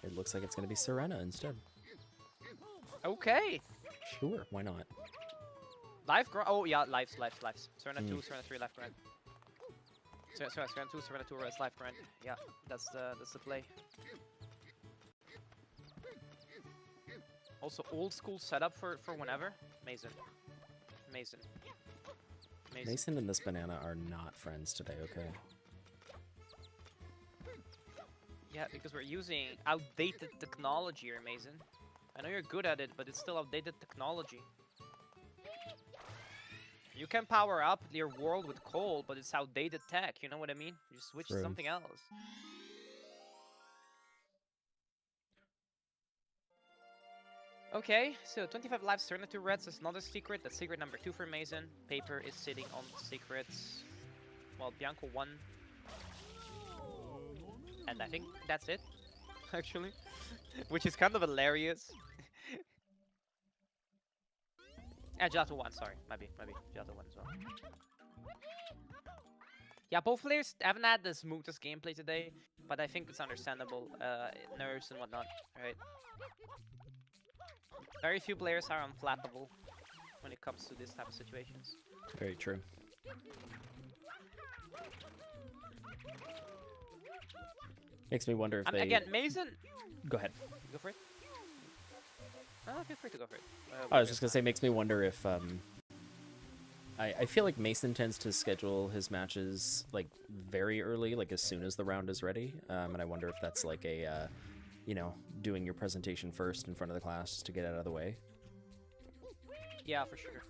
It looks like it's going to be Serena instead. Okay. Sure, why not? Life grind. Oh yeah, lives. Serena 2, Serena 3, life grind. Serena 2, Serena 2, res life grind. Yeah, that's the play. Also, old school setup for whenever. Mason And this banana are not friends today, okay? Yeah, because we're using outdated technology here, Mason. I know you're good at it, but it's still outdated technology. You can power up your world with coal, but it's outdated tech, you know what I mean? You switch to something else. Okay, so 25 lives, turn it to reds is not a secret. That's secret number 2 for Mason. Paper is sitting on secrets. Well, Bianco won. And I think that's it, actually. Which is kind of hilarious. And Gelato won, sorry. Maybe Gelato won as well. Yeah, both players haven't had the smoothest gameplay today, but I think it's understandable. Nerves and whatnot, right? Very few players are unflappable when it comes to this type of situations. Very true. Makes me wonder if they... Again, Mason... Go ahead. Go for it. Oh, feel free to go for it. I was just going to say, makes me wonder if... I feel like Mason tends to schedule his matches like very early, like as soon as the round is ready. And I wonder if that's like a, you know, doing your presentation first in front of the class just to get out of the way. Yeah, for sure.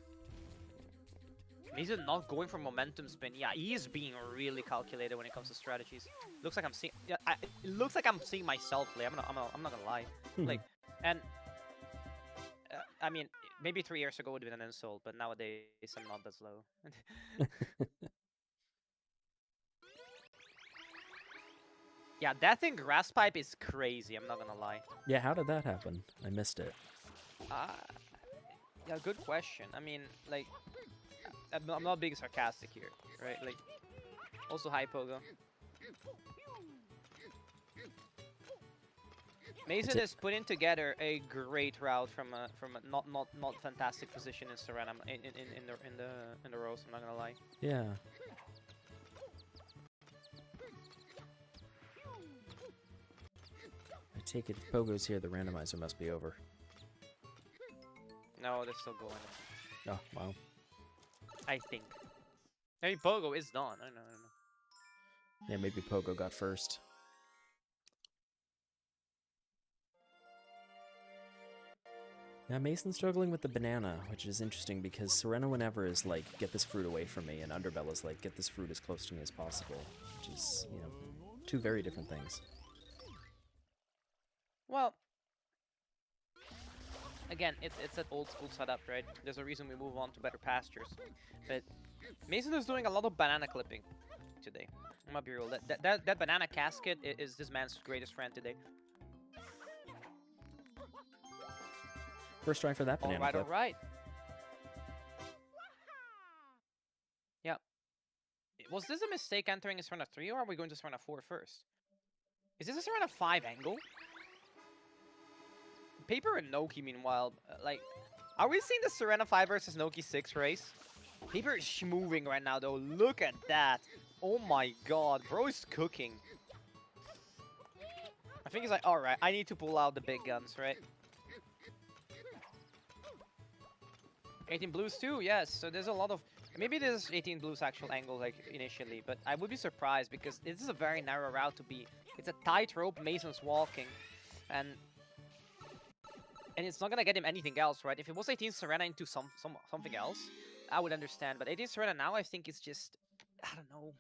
Mason not going for momentum spin. Yeah, he is being really calculated when it comes to strategies. Looks like I'm seeing. Yeah, it looks like I'm seeing myself play. I'm not gonna lie. Like, and I mean, maybe 3 years ago would have been an insult, but nowadays I'm not that slow. Yeah, that thing grass pipe is crazy. I'm not gonna lie. Yeah, how did that happen? I missed it. Yeah, good question. I mean, like, I'm not being sarcastic here, right? Like, also hi Pogo. Mason is putting together a great route from a not fantastic position in Serena in the rows. I'm not gonna lie. Yeah. I take it if Pogo's here, the randomizer must be over. No, they're still going. Oh, wow. I think. Maybe Pogo is done. I don't know. Yeah, maybe Pogo got first. Yeah, Mason's struggling with the banana, which is interesting because Serena whenever is like, get this fruit away from me, and Underbella's like, get this fruit as close to me as possible, which is, you know, two very different things. Well, again, it's an old school setup, right? There's a reason we move on to better pastures. But Mason is doing a lot of banana clipping today. I'm gonna be real. That banana casket is this man's greatest friend today. First try for that banana clip. All right. Yeah. Was this a mistake entering a Serena 3, or are we going to Serena 4 first? Is this a Serena 5 angle? Paper and Noki, meanwhile, like, are we seeing the Serena 5 versus Noki 6 race? Paper is moving right now, though. Look at that. Oh my god. Bro is cooking. I think he's like, alright, I need to pull out the big guns, right? 18 blues too, yes. So there's a lot of... Maybe there's 18 blues actual angle, like, initially. But I would be surprised, because this is a very narrow route to be. It's a tightrope, Mason's walking. And it's not gonna get him anything else, right? If it was 18 Serena into something else, I would understand. But 18 Serena now, I think it's just... I don't know.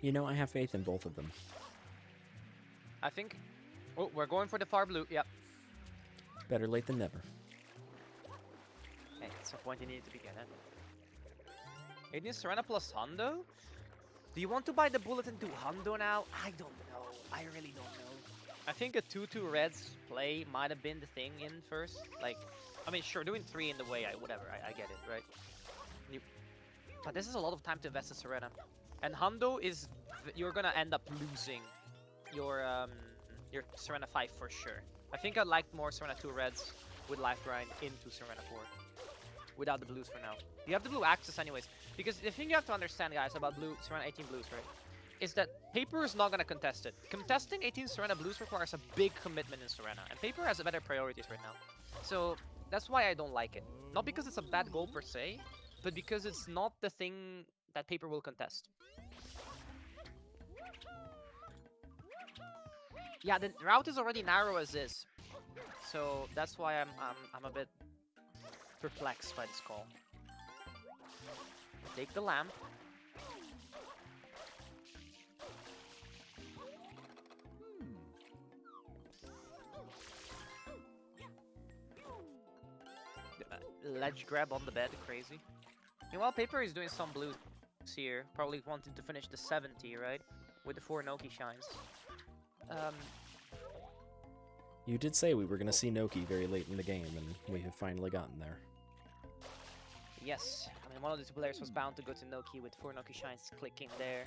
You know, I have faith in both of them. I think... Oh, we're going for the far blue, yep. Better late than never. Hey, at some point you need to begin it. 18 Serena plus Hundo? Do you want to buy the bullet into Hundo now? I don't know. I really don't know. I think a 2-2 Reds play might have been the thing in first. Like, I mean, sure, doing 3 in the way, whatever, I get it, right? But this is a lot of time to invest in Serena. And Hundo is... You're gonna end up losing your Serena 5 for sure. I think I liked more Serena 2 Reds with life grind into Serena 4. Without the blues for now. You have the blue access anyways. Because the thing you have to understand, guys, about blue Serena 18 blues, right? Is that Paper is not going to contest it. Contesting 18 Serena blues requires a big commitment in Serena. And Paper has better priorities right now. So that's why I don't like it. Not because it's a bad goal per se, but because it's not the thing that Paper will contest. Yeah, the route is already narrow as is. So that's why I'm a bit perplexed by this call. Take the lamp. Ledge grab on the bed, crazy. Meanwhile, Paper is doing some blues here, probably wanting to finish the 70, right? With the 4 Noki shines. You did say we were going to see Noki very late in the game, and we have finally gotten there. Yes, I mean, one of the 2 players was bound to go to Noki with 4 Noki shines clicking there.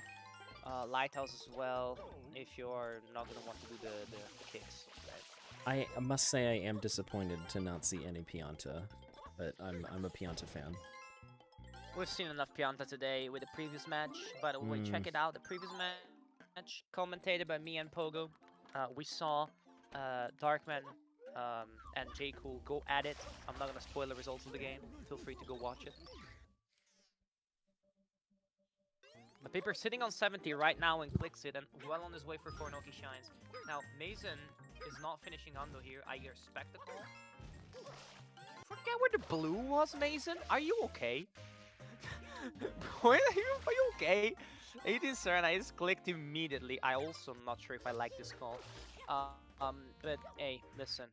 Lighthouse as well, if you're not going to want to do the kicks. Right? I must say I am disappointed to not see any Pianta, but I'm a Pianta fan. We've seen enough Pianta today with the previous match, by the way, check it out. The previous match, commentated by me and Pogo. We saw Darkman and J. Cool go at it. I'm not going to spoil the results of the game. Feel free to go watch it. The Paper sitting on 70 right now and clicks it, and well on his way for 4 Noki shines. Now, Mason is not finishing Undo here. I hear Spectacle. Forget where the blue was, Mason. Are you okay? Are you okay? 18 Serena is clicked immediately. I also am not sure if I like this call. But hey, listen.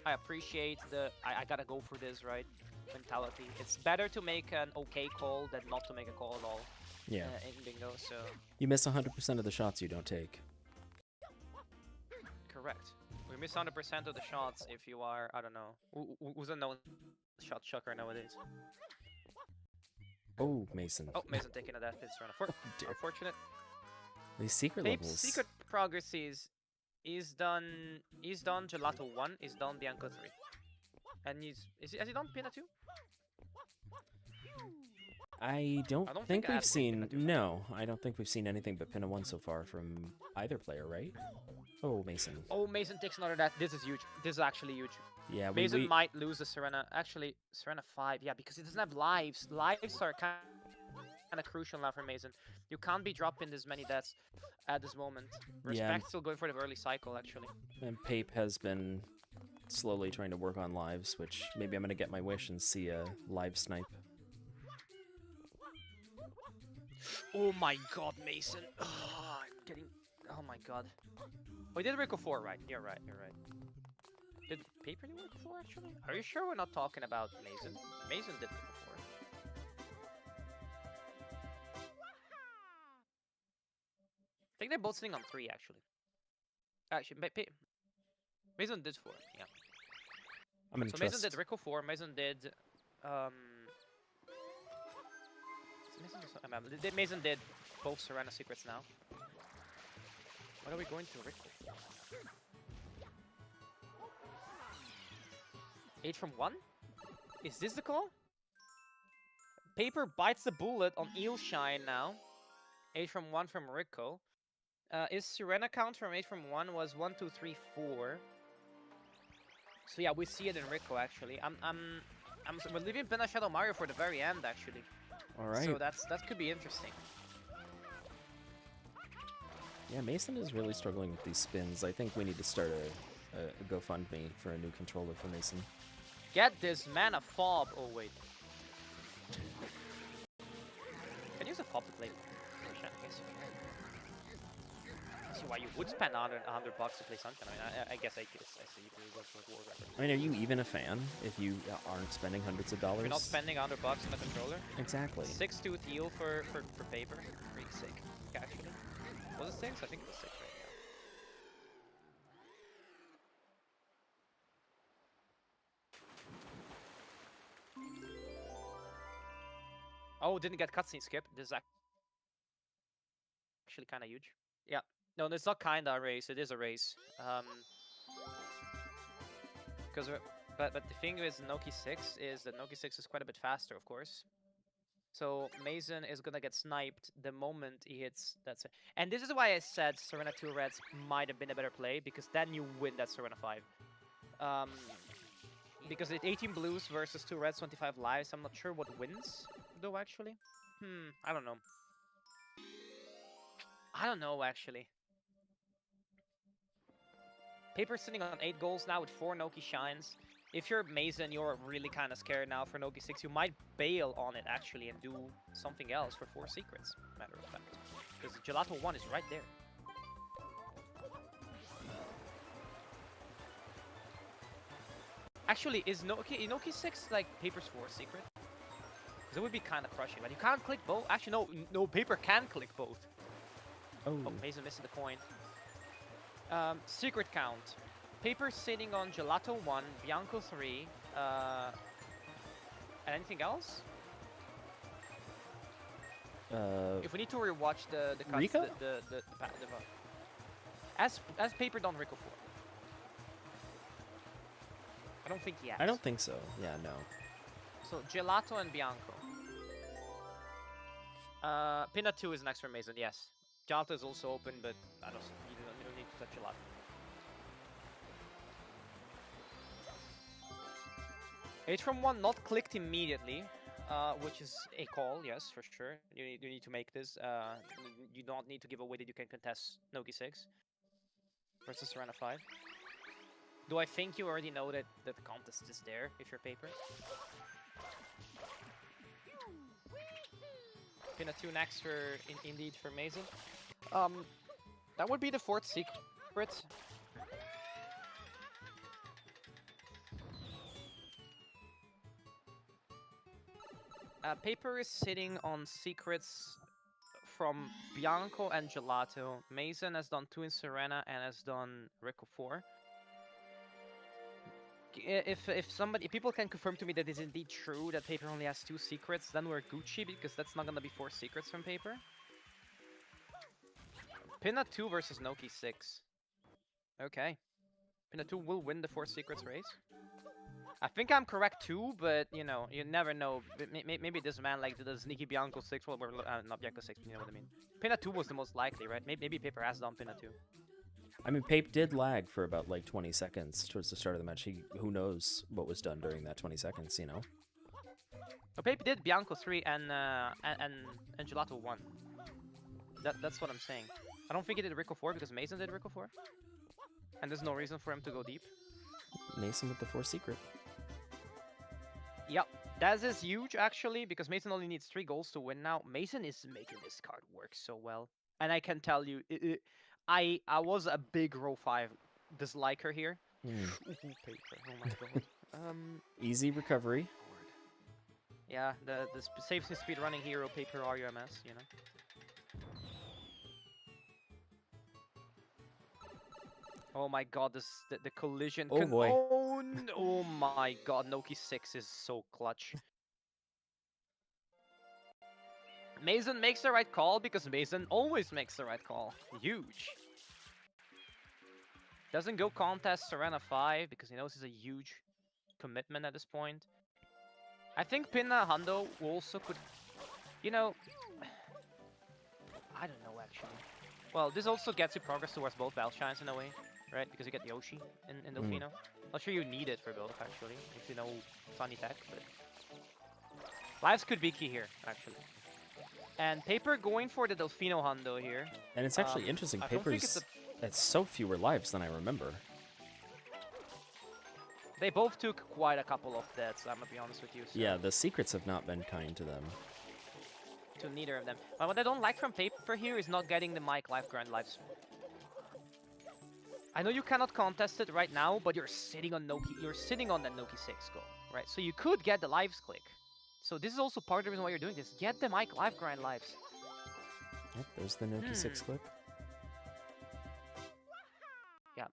I appreciate the I gotta go for this, right? Mentality. It's better to make an okay call than not to make a call at all. Yeah. In bingo, so... You miss 100% of the shots you don't take. Correct. We miss 100% of the shots if you are, I don't know, who's a known shot chucker nowadays? Oh, Mason. Oh, Mason taking a death hits run. Unfortunate. These secret Pape's levels. secret progress is done Gelato 1, is done Bianco 3. And has he done Pina 2? I don't think I we've have seen... Pina 2. No, I don't think we've seen anything but Pina 1 so far from either player, right? Oh, Mason. Oh, Mason takes another death. This is huge. This is actually huge. Yeah, Mason might lose the Serena. Actually, Serena 5. Yeah, because he doesn't have lives. Lives are kind of crucial now for Mason. You can't be dropping this many deaths at this moment. Respect still going for the early cycle, actually. And Pape has been slowly trying to work on lives, which maybe I'm going to get my wish and see a live snipe. Oh my god, Mason. Oh, I'm getting... Oh my god. We did Rico 4, right? You're right, you're right. Did Paper do Rico 4, actually? Are you sure we're not talking about Mason? Mason did Rico 4. I think they're both sitting on 3, actually. Actually, Mason did 4, yeah. I'm gonna so trust. Mason did Rico 4, Mason did... Mason did both Serena secrets now. What are we going to Rico? 8 from 1? Is this the call? Paper bites the bullet on Eel Shine now. 8 from 1 from Rico. His Serena count from 8 from 1 was 1, 2, 3, 4. So yeah, we see it in Rico actually. We're leaving Pena Shadow Mario for the very end actually. All right. So that could be interesting. Yeah, Mason is really struggling with these spins. I think we need to start a GoFundMe for a new controller for Mason. Get this man a fob. Oh wait. Can you use a fob to play? I guess you can. I see why you would spend $100 to play Sunshine. I mean, I guess I see you really go for Warcraft. I mean, are you even a fan if you aren't spending hundreds of dollars? You're not spending $100 on a controller. Exactly. 6-tooth heal for Paper. Pretty sick, actually. Was it 6? I think it was 6 right now. Oh, didn't get cutscene skip. This is actually kind of huge. Yeah. No, it's not kind of a race. It is a race. But the thing with Noki 6 is that Noki 6 is quite a bit faster, of course. So Mason is gonna get sniped the moment he hits that. And this is why I said Serena 2 Reds might have been a better play, because then you win that Serena 5. Because it's 18 blues versus 2 reds, 25 lives. I'm not sure what wins, though, actually. I don't know. I don't know, actually. Paper's sitting on 8 goals now with 4 Noki shines. If you're Mason, you're really kind of scared now for Noki 6. You might bail on it, actually, and do something else for 4 secrets, matter of fact. Because Gelato 1 is right there. Actually, is Noki 6 like Paper's 4 secret? Because it would be kind of crushing. But you can't click both. Actually, no, Paper can click both. Oh. Oh, Mason missing the coin. Secret count. Paper sitting on Gelato 1, Bianco 3, and anything else? If we need to rewatch the cuts, Rico? As Paper done Rico 4. I don't think he has. I don't think so. Yeah, no. So Gelato and Bianco. Pinna 2 is next for Mason, yes. Gelato is also open, but I don't. You don't need to touch Gelato. H from 1 not clicked immediately, which is a call, yes, for sure. You need to make this. You don't need to give away that you can contest Noki 6 versus Serena 5. Do I think you already know that the contest is there if you're Paper? Pinna 2 next for indeed for Mason. That would be the 4th secret. Paper is sitting on secrets from Bianco and Gelato. Mason has done 2 in Serena and has done Rico 4. If people can confirm to me that it's indeed true that Paper only has 2 secrets, then we're Gucci, because that's not gonna be 4 secrets from Paper. Pinna 2 versus Noki 6. Okay. Pinna 2 will win the 4 secrets race. I think I'm correct too, but you know, you never know. Maybe this man like the sneaky Bianco 6, well, not Bianco 6, you know what I mean. Pinna 2 was the most likely, right? Maybe Paper has done Pinna 2. I mean, Pape did lag for about like 20 seconds towards the start of the match. Who knows what was done during that 20 seconds, you know? But Pape did Bianco 3 and Gelato 1. That's what I'm saying. I don't think he did Rico 4 because Mason did Rico 4. And there's no reason for him to go deep. Mason with the 4 secret. Yep, that is huge actually, because Mason only needs 3 goals to win now. Mason is making this card work so well. And I can tell you, I was a big row 5 disliker here. Ooh, Paper, oh my god. Easy recovery. Yeah, the safety speed running hero, Paperario MS, you know. Oh my god, the collision. Oh boy. Oh my god, Noki 6 is so clutch. Mason makes the right call because Mason always makes the right call. Huge. Doesn't go contest Serena 5 because he knows it's a huge commitment at this point. I think Pinna Hundo also could, you know, I don't know actually. Well, this also gets you progress towards both Bell Shines in a way, right? Because you get the Yoshi in Delfino. Not sure you need it for both actually, if you know Sunny Tech, but lives could be key here actually. And Paper going for the Delfino Hundo here. And it's actually interesting. Paper's it's so fewer lives than I remember. They both took quite a couple of deaths, I'm gonna be honest with you. So. Yeah, the secrets have not been kind to them. To neither of them. But what I don't like from Paper here is not getting the Mike life grind lives. I know you cannot contest it right now, but you're sitting on Noki. You're sitting on that Noki 6 goal, right? So you could get the lives click. So this is also part of the reason why you're doing this. Get the Mike life grind lives. Yep, there's the Noki 6 click. Yeah,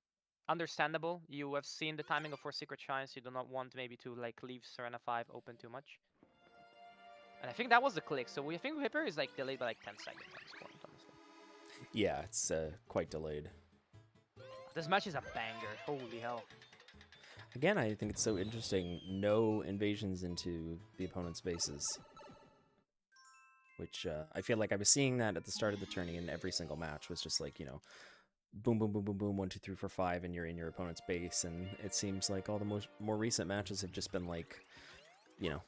understandable. You have seen the timing of 4 secret shines. You do not want maybe to like leave Serena 5 open too much. And I think that was the click. So we think Paper is like delayed by like 10 seconds at this point, honestly. Yeah, it's quite delayed. This match is a banger. Holy hell. Again, I think it's so interesting. No invasions into the opponent's bases. Which I feel like I was seeing that at the start of the tourney in every single match was just like, you know, boom, boom, boom, boom, boom, 1, 2, 3, 4, 5, and you're in your opponent's base. And it seems like all the more recent matches have just been like, you know,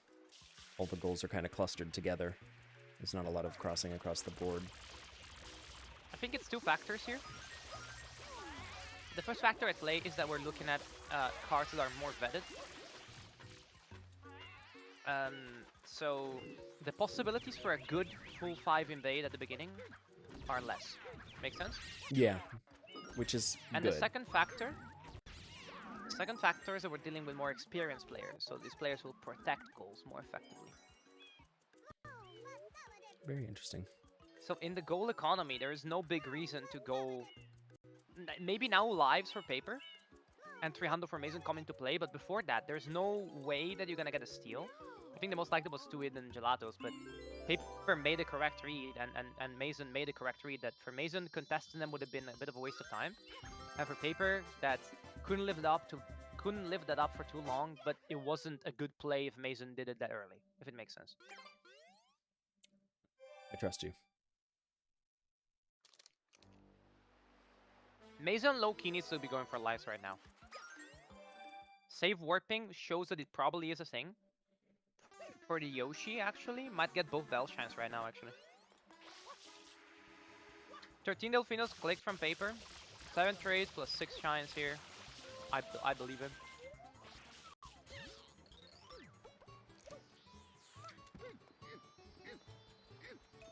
all the goals are kind of clustered together. There's not a lot of crossing across the board. I think it's 2 factors here. The first factor at play is that we're looking at cards that are more vetted. So the possibilities for a good full 5 invade at the beginning are less. Make sense? Yeah, which is and good. The second factor is that we're dealing with more experienced players, so these players will protect goals more effectively. Very interesting. So in the goal economy, there is no big reason to go. Maybe now lives for paper and 300 for Mason come into play, but before that, there's no way that you're gonna get a steal. I think the most likely was 2 hidden gelatos, but paper made the correct read, and Mason made the correct read that for Mason, contesting them would have been a bit of a waste of time. And for paper, that couldn't live that up for too long, but it wasn't a good play if Mason did it that early, if it makes sense. I trust you. Mason low-key needs to be going for lives right now. Save warping shows that it probably is a thing. For the Yoshi, actually, might get both Bell Shines right now, actually. 13 Delfinos clicked from paper. 7 trades plus 6 shines here. I believe him.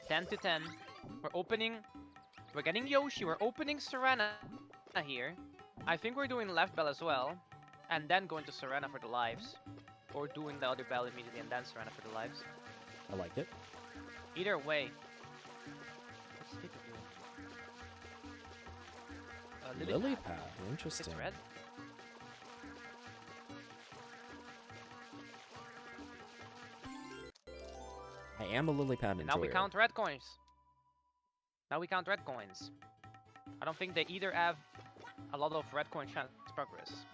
$10 to 10. We're opening. We're getting Yoshi. We're opening Serena here. I think we're doing left bell as well. And then going to Serena for the lives. Or doing the other bell immediately and then Serena for the lives. I like it. Either way. Lily pad. Interesting. It's red. I am a lily pad enjoyer. Now we count red coins. Now we count red coins. I don't think they either have a lot of red coin chance progress.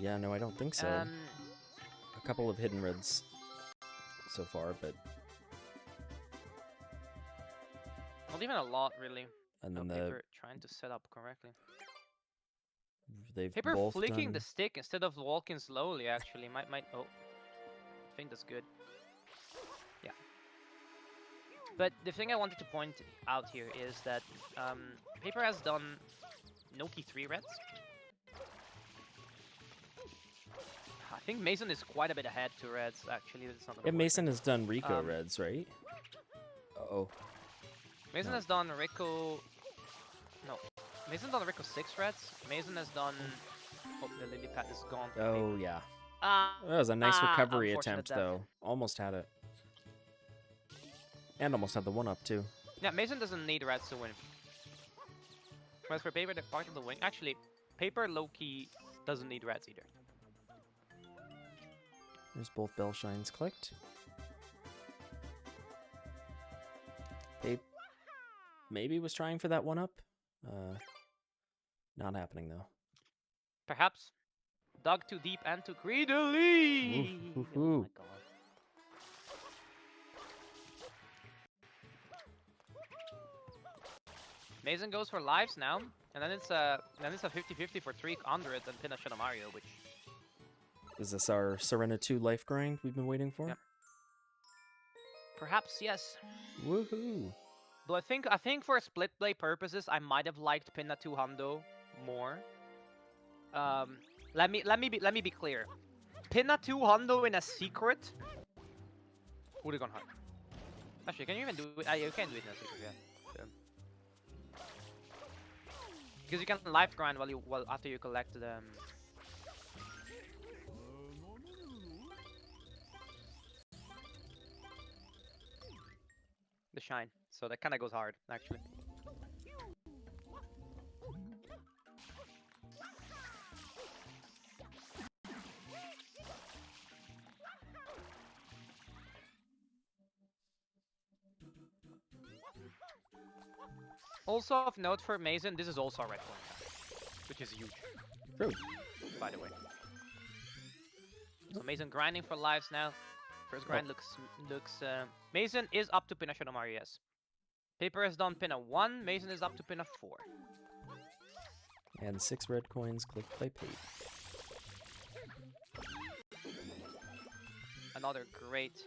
Yeah, no, I don't think so. A couple of hidden reds so far, but not even a lot, really. and then Paper trying to set up correctly. They've Paper both flicking done... the stick instead of walking slowly. Actually, might. Oh, I think that's good. Yeah. But the thing I wanted to point out here is that Paper has done Noki 3 reds. I think Mason is quite a bit ahead to reds, actually. It's not Yeah, Mason has done Rico reds, right? Uh-oh. Mason has done Rico... No. Mason's done Rico 6 reds. Mason has done... Oh, the lily pad is gone. Oh, yeah. That was a nice recovery attempt, death. though. Almost had it. And almost had the 1-up, too. Yeah, Mason doesn't need reds to win. Whereas for Paper, the part of the win... Actually, Paper low-key doesn't need reds either. There's both bell shines clicked. Pape maybe was trying for that 1-up. Not happening, though. Perhaps. Dug too deep and too greedily! Ooh, ooh, Oh ooh. my god. Mason goes for lives now, and then it's a 50-50 for 300 and pin a Shadow Mario, which... Is this our Serena 2 life grind we've been waiting for? Yep. Perhaps, yes. Woohoo! Though I think for split play purposes, I might have liked Pinna 2 Hundo more. Let me be clear. Pinna 2 Hundo in a secret would have gone hard. Actually, can you even do it? You can do it in a secret, yeah. Because you can life grind while after you collect the. The shine, so that kind of goes hard, actually. Also of note for Mason, this is also a red coin, which is huge. True. By the way. So Mason grinding for lives now. First grind looks Mason is up to Pinna Shadow Mario, yes. Paper has done Pinna 1, Mason is up to Pinna 4. And 6 red coins clicked by Pape. Another great.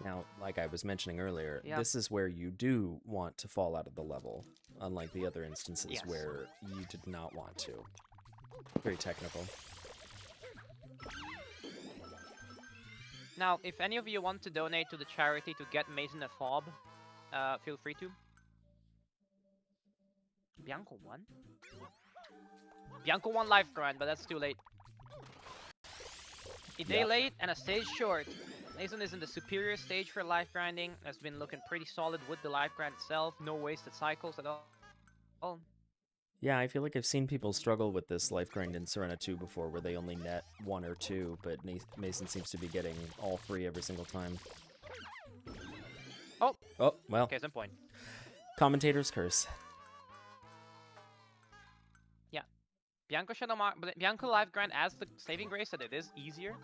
Now, like I was mentioning earlier, Yeah. this is where you do want to fall out of the level, unlike the other instances Yes. where you did not want to. Very technical. Now, if any of you want to donate to the charity to get Mason a fob, feel free to. Bianco won? Bianco won life grind, but that's too late. A day late and a stage short. Mason is in the superior stage for life grinding. Has been looking pretty solid with the life grind itself. No wasted cycles at all. Yeah, I feel like I've seen people struggle with this life grind in Serena 2 before, where they only net 1 or 2, but Mason seems to be getting all 3 every single time. Oh! Oh, well. Okay, some point. Commentator's curse. Yeah. Bianco life grind as the saving grace that it is easier.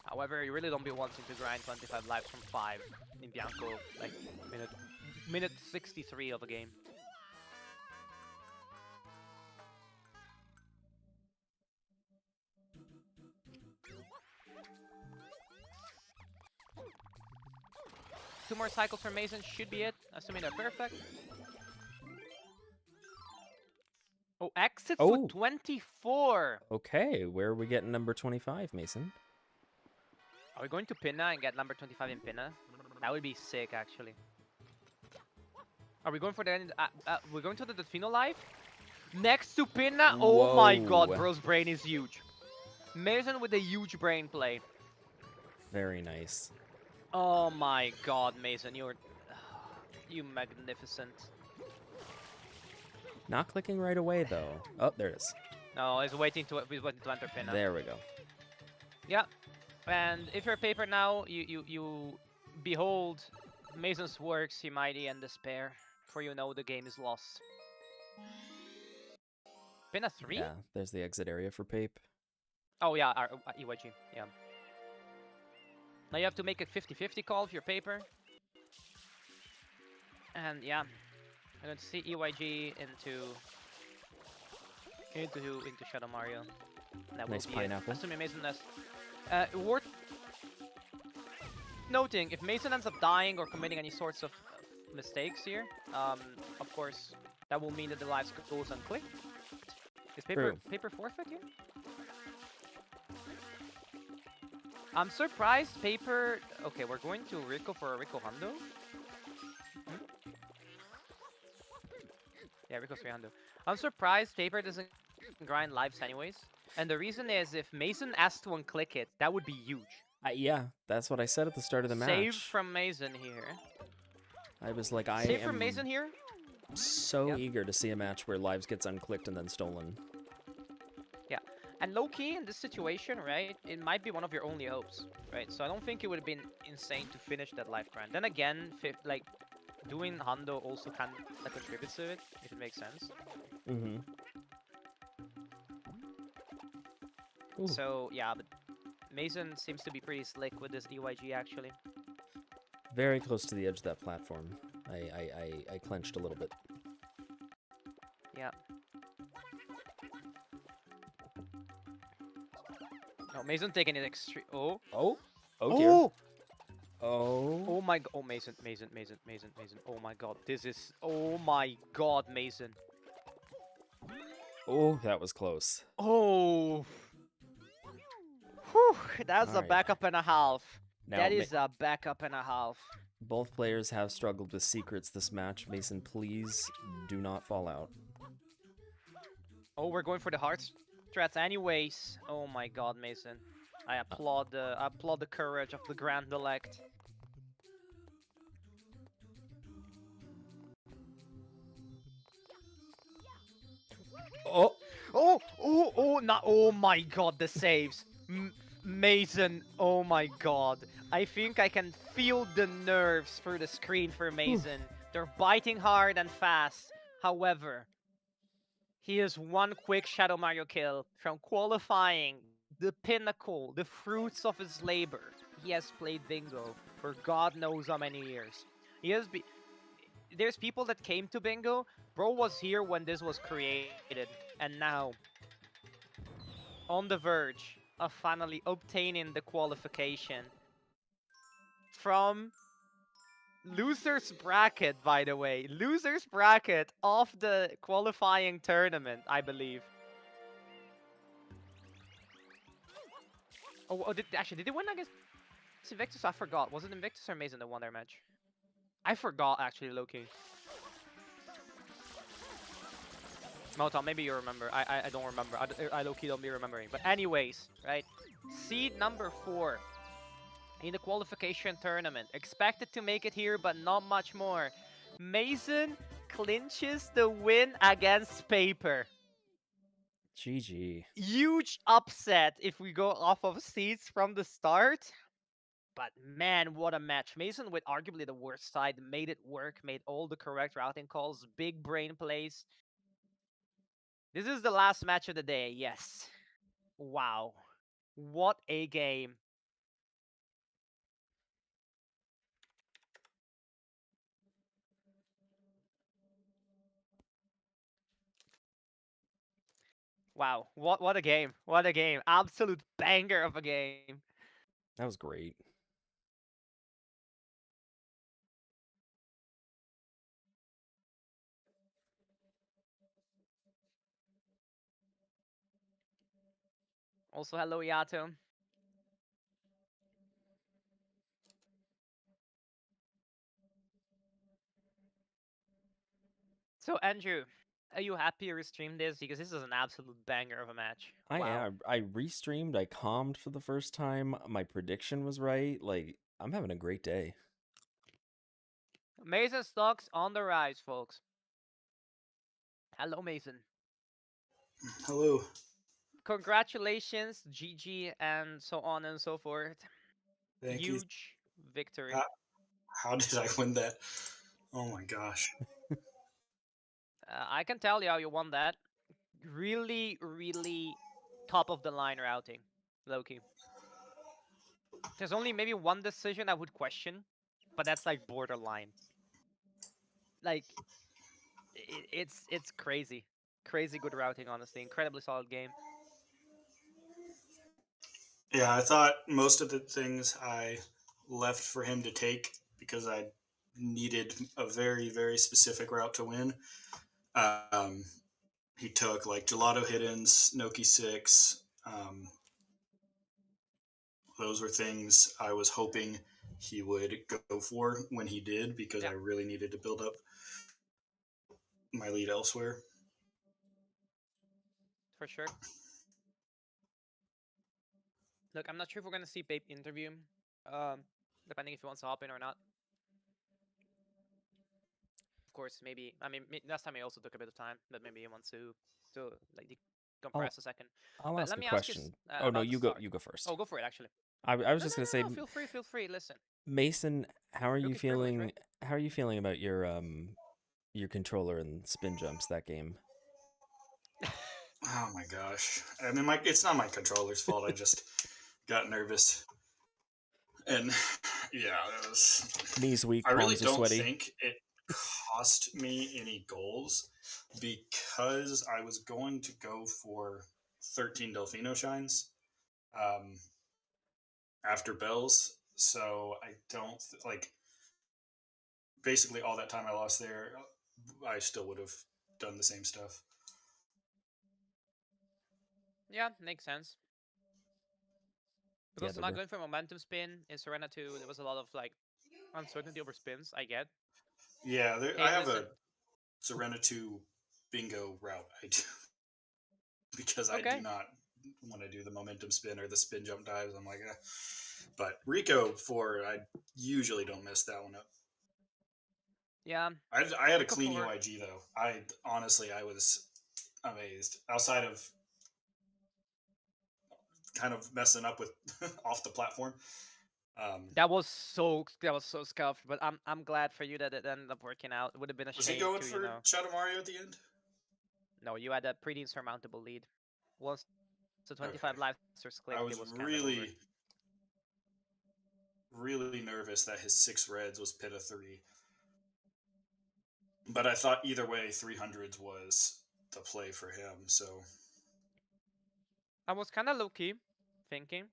However, you really don't be wanting to grind 25 lives from 5 in Bianco, like minute 63 of a game. Two more cycles for Mason should be it, assuming they're perfect. Oh, exits with 24! Okay, where are we getting number 25, Mason? Are we going to Pinna and get number 25 in Pinna? That would be sick, actually. Are we going for the we're going to the Delfino life? Next to Pinna? Whoa. Oh my god, bro's brain is huge. Mason with a huge brain play. Very nice. Oh my god, Mason, you're magnificent. Not clicking right away though. Oh, there it is. No, he's waiting to enter Pinna. There we go. Yeah. And if you're Paper now, you behold Mason's works, humanity and despair, for you know the game is lost. Pinna 3? Yeah, there's the exit area for Pape. Oh yeah, EYG, yeah. Now you have to make a 50-50 call if you're Paper. And yeah, I'm going to see EYG into Shadow Mario. That Nice will be pineapple. Assuming Mason has worth noting, if Mason ends up dying or committing any sorts of mistakes here, of course, that will mean that the lives goes unclicked. Is Paper forfeit here? I'm surprised Paper... Okay, we're going to Rico for a Rico Hundo. Yeah, Rico's 3 Hundo. I'm surprised Paper doesn't grind lives anyways. And the reason is if Mason has to unclick it, that would be huge. Yeah, that's what I said at the start of the match. Save from Mason here. I was like, Save from Mason here? So eager to see a match where lives gets unclicked and then stolen. Yeah. And low-key in this situation, right, it might be one of your only hopes, right? So I don't think it would have been insane to finish that life grind. Then again, like, doing Hundo also kind of contributes to it, if it makes sense. Mm-hmm. So, yeah, but Mason seems to be pretty slick with this EYG, actually. Very close to the edge of that platform. I clenched a little bit. Yeah. No, Mason taking it extreme. Oh. Oh. Oh dear. Oh. Oh. Oh my god. Oh, Mason. Oh my god. This is. Oh my god, Mason. Oh, that was close. Oh. Whew. That's All a right. backup and a half. Now, That is a backup and a half. both players have struggled with secrets this match. Mason, please do not fall out. Oh, we're going for the hard strats anyways. Oh my god, Mason. I applaud the courage of the Grand Elect. Oh. Oh my god, the saves. Mason, oh my god. I think I can feel the nerves through the screen for Mason. They're biting hard and fast. However, he is one quick Shadow Mario kill from qualifying the pinnacle, the fruits of his labor. He has played Bingo for God knows how many years. There's people that came to Bingo. Bro was here when this was created. And now, on the verge of finally obtaining the qualification from loser's bracket, by the way. Loser's bracket of the qualifying tournament, I believe. Did they win against Invictus? I forgot. Was it Invictus or Mason that won their match? I forgot, actually, low-key. Motown, maybe you remember. I don't remember. I low-key don't be remembering. But anyways, right? Seed number 4. in the qualification tournament. Expected to make it here, but not much more. Mason clinches the win against Paper. GG. Huge upset if we go off of seeds from the start. But man, what a match. Mason, with arguably the worst side, made it work, made all the correct routing calls, big brain plays. This is the last match of the day, yes. Wow. What a game. Wow. What a game. What a game. Absolute banger of a game. That was great. Also, hello, Yato. So, Andrew, are you happy you streamed this? Because this is an absolute banger of a match. I Wow. am. I restreamed. I calmed for the first time. My prediction was right. Like, I'm having a great day. Mason stocks on the rise, folks. Hello, Mason. Hello. Congratulations, GG, and so on and so forth. Thank you. Huge victory. How did I win that? Oh my gosh. I can tell you how you won that. Really, really top of the line routing, Loki. There's only maybe one decision I would question, but that's like borderline. Like, it's crazy, crazy good routing. Honestly, incredibly solid game. Yeah, I thought most of the things I left for him to take because I needed a very, very specific route to win. Um, he took like gelato hiddens, Noki 6. Those were things I was hoping he would go for when he did because Yeah. I really needed to build up my lead elsewhere. For sure. Look, I'm not sure if we're gonna see Babe interview him, depending if he wants to hop in or not. Of course, maybe. I mean, last time he also took a bit of time, but maybe he wants to like decompress a second. I'll But ask let a me ask you question. Oh no, about the you go. start. You go first. Oh, go for it. Actually, I was no, just no, gonna say, no, no. Feel free. Feel free. Listen. Mason, how are you Rookie's privilege, feeling? right? How are you feeling about your controller and spin jumps that game? Oh my gosh. I mean, it's not my controller's fault. I just got nervous. And yeah, it was. Knees weak, I really palms are don't sweaty. think it cost me any goals because I was going to go for 13 Delfino shines um, after bells. So I don't like basically all that time I lost there. I still would have done the same stuff. Yeah, makes sense. Yeah, Because there not were. going for momentum spin in Serena 2, there was a lot of like uncertainty over spins. I get. Yeah, I Hey, have listen. a Serena 2 bingo route I do because I do Okay. not want to do the momentum spin or the spin jump dives. I'm like, eh. But Rico 4, I usually don't mess that one up. Yeah. I had a Rico clean 4. UIG though. I was amazed. Outside of kind of messing up with off the platform. That was so scuffed, but I'm glad for you that it ended up working out. It would have been a Was he shame going to, for Shadow Mario at the end? No, you had a pretty insurmountable lead. Once the Okay. 25 lives were I clicked, it was was kind of over. really nervous that his 6 reds was pit of 3. But I thought either way, 300s was the play for him. So I was kind of low key thinking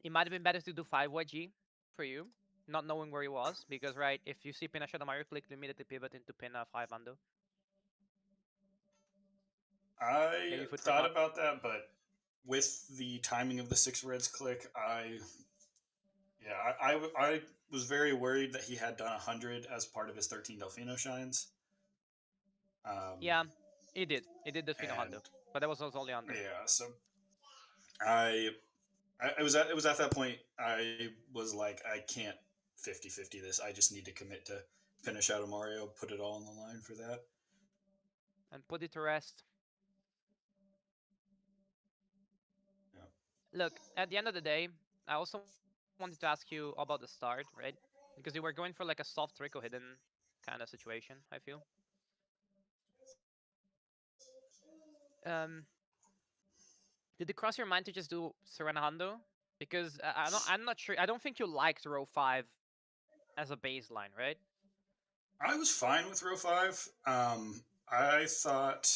it might have been better to do 5YG for you, not knowing where he was, because right, if you see pin a Shadow Mario click, you immediately pivot into pin a 5 Ando. I Maybe food for thought thought. about that, but with the timing of the 6 reds click, I was very worried that he had done 100 as part of his 13 Delfino shines. Yeah, he did. He did the Fino And Hando, but that was only Hando. yeah, so I it was at that point I was like, I can't 50-50 this. I just need to commit to finish out a Mario, put it all on the line for that. And put it to rest. Yeah. Look, at the end of the day, I also wanted to ask you about the start, right? Because you were going for like a soft Rico hidden kind of situation, I feel. Um, did it cross your mind to just do Serenando? Because I'm not sure. I don't think you liked row 5 as a baseline, right? I was fine with row 5. I thought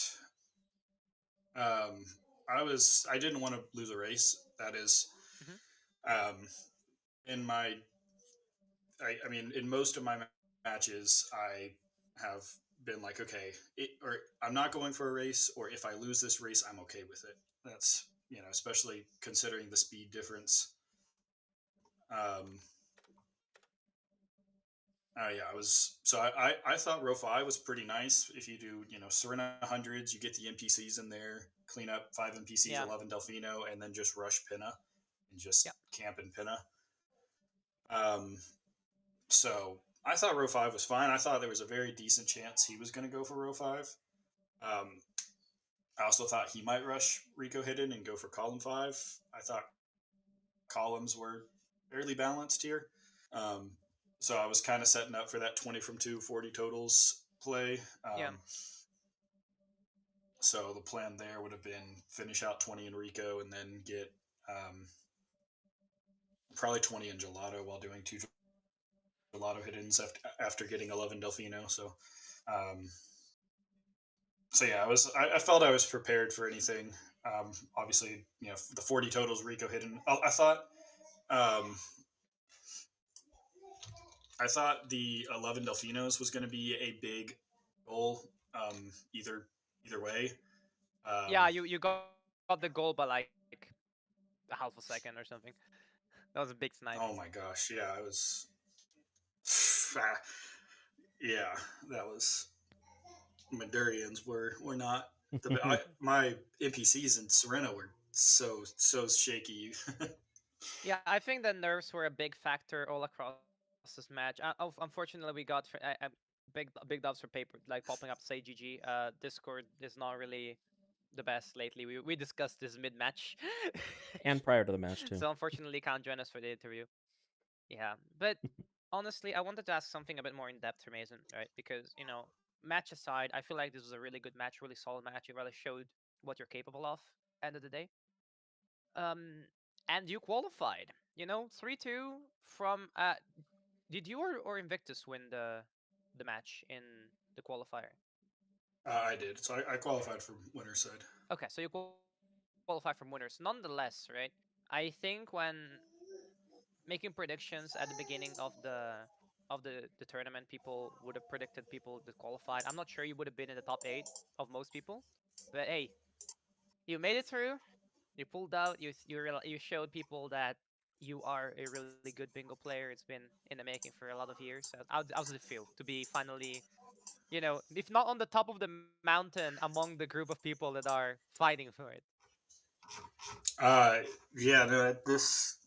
um, I didn't want to lose a race. That is, Mm-hmm. um, in my I mean, in most of my matches, I have been like, okay, or I'm not going for a race, or if I lose this race, I'm okay with it. That's, especially considering the speed difference. Um, yeah, I thought row 5 was pretty nice. If you do, Serena hundreds, you get the NPCs in there, clean up 5 NPCs, Yeah, 11 Delfino, and then just rush Pinna and yeah, just camp in Pinna. Um, So I thought row 5 was fine. I thought there was a very decent chance he was going to go for row 5. Um, I also thought he might rush Rico Hidden and go for column 5. I thought columns were fairly balanced here. Um, so I was kind of setting up for that 20 from 2, 40 totals play. yeah. So the plan there would have been finish out 20 in Rico and then get probably 20 in Gelato while doing 2 Gelato Hiddens after getting 11 Delfino. Um, so yeah, I felt I was prepared for anything. Obviously, the 40 totals Rico hidden. Um, I thought the 11 Delfinos was going to be a big goal. Either way. Yeah, Um, you got the goal by like a half a second or something. That was a big snipe. oh my gosh, yeah, I was. Yeah, that was. My durians were not my NPCs in Serena were so shaky. Yeah, I think the nerves were a big factor all across this match. Unfortunately, we got big dubs for paper like popping up say GG. Discord is not really the best lately. We discussed this mid match, And prior to the match too. so unfortunately can't join us for the interview. Yeah, but honestly, I wanted to ask something a bit more in depth for Mason, right? Because match aside, I feel like this was a really good match, really solid match. It really showed what you're capable of. End of the day, um, and you qualified. 3-2 from. Did you or Invictus win the match in the qualifier? I did, so I qualified for winner's side. Okay, so you qualify from winners. Nonetheless, right? I think when making predictions at the beginning of the tournament, people would have predicted people that qualified. I'm not sure you would have been in the top 8 of most people, but hey, you made it through. You pulled out. You showed people that you are a really good bingo player. It's been in the making for a lot of years. How does it feel to be finally, if not on the top of the mountain, among the group of people that are fighting for it? Uh, yeah, no, this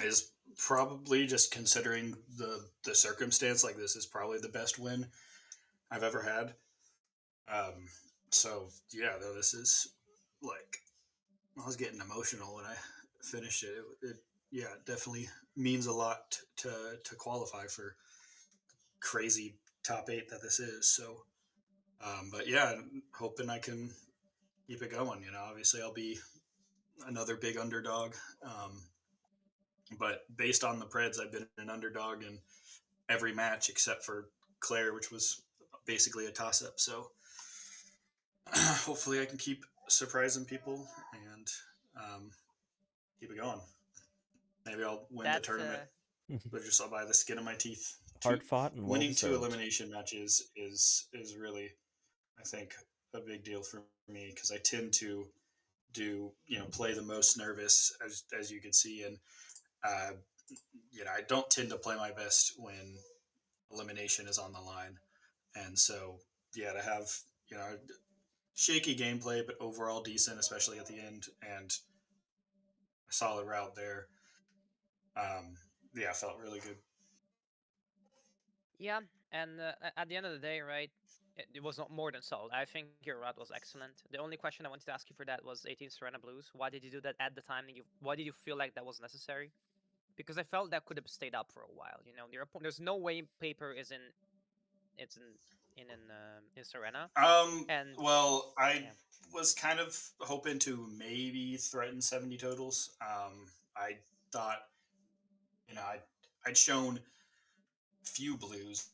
is probably, just considering the circumstance, like, this is probably the best win I've ever had. Um, so yeah, though, this is like, I was getting emotional when I finished it. Yeah, it definitely means a lot to qualify for crazy top 8 that this is. So, but yeah, I'm hoping I can keep it going. Obviously I'll be another big underdog. But based on the Preds, I've been an underdog in every match except for Claire, which was basically a toss up. So hopefully I can keep surprising people and um, keep it going. Maybe I'll win the That's tournament, but just by the skin of my teeth. Hard fought and well Winning two deserved. elimination matches is really, I think, a big deal for me, because I tend to play the most nervous, as you can see, and uh, I don't tend to play my best when elimination is on the line. And so, yeah, to have, shaky gameplay, but overall decent, especially at the end, and solid route there. Yeah, felt really good. Yeah, and at the end of the day, right, it was not more than solid. I think your route was excellent. The only question I wanted to ask you for that was 18 Serena Blues. Why did you do that at the time? And why did you feel like that was necessary? Because I felt that could have stayed up for a while. You know, there's no way Paper is in it's in Serena, and Well, I yeah, was kind of hoping to maybe threaten 70 totals. I thought, I'd shown few blues,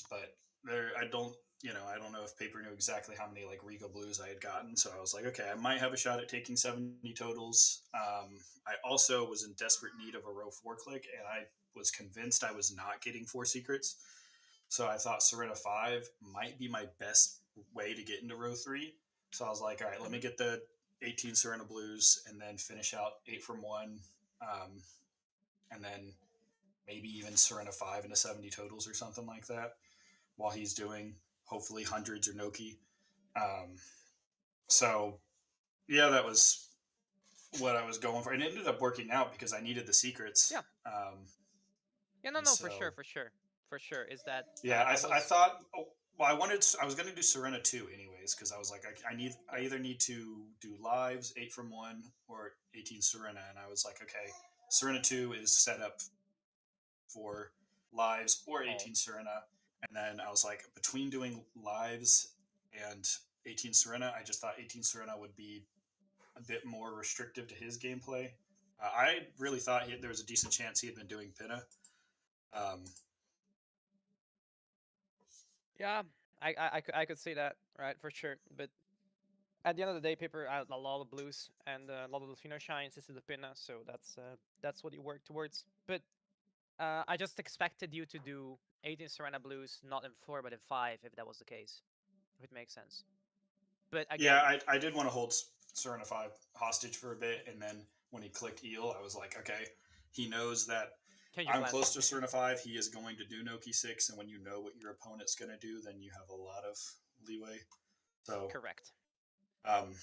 but I don't, I don't know if Paper knew exactly how many like Riga blues I had gotten. So I was like, okay, I might have a shot at taking 70 totals. I also was in desperate need of a row 4 click, and I was convinced I was not getting 4 secrets. So I thought Serena 5 might be my best way to get into row 3. So I was like, all right, let me hmm get the 18 Serena blues and then finish out 8 from 1. Um, and then maybe even Serena 5 into 70 totals or something like that while he's doing hopefully hundreds or Noki. Um, so, yeah, that was what I was going for. And it ended up working out because I needed the secrets. yeah, yeah, no, And no, for sure, so, for sure, for sure. Is that yeah, I I was thought, well, I was going to do Serena 2 anyways because I was like, I yeah, either need to do lives 8 from 1 or 18 Serena. And I was like, okay, Serena 2 is set up for lives or all 18 Serena. And then I was like, between doing lives and 18 Serena, I just thought 18 Serena would be a bit more restrictive to his gameplay. I really thought there was a decent chance he had been doing Pinna. Um, yeah. I could see that right for sure, but at the end of the day, Paper had a lot of blues and a lot of Delfino shines instead of Pinna, so that's what you work towards. But I just expected you to do 18 Serena blues, not in 4 but in 5, if that was the case. If it makes sense. But yeah, again, I did want to hold Serena 5 hostage for a bit. And then when he clicked Eel, I was like, okay, he knows that change your I'm plans. close to Serena 5. He is going to do Noki 6. And when you know what your opponent's going to do, then you have a lot of leeway. So, Correct. um,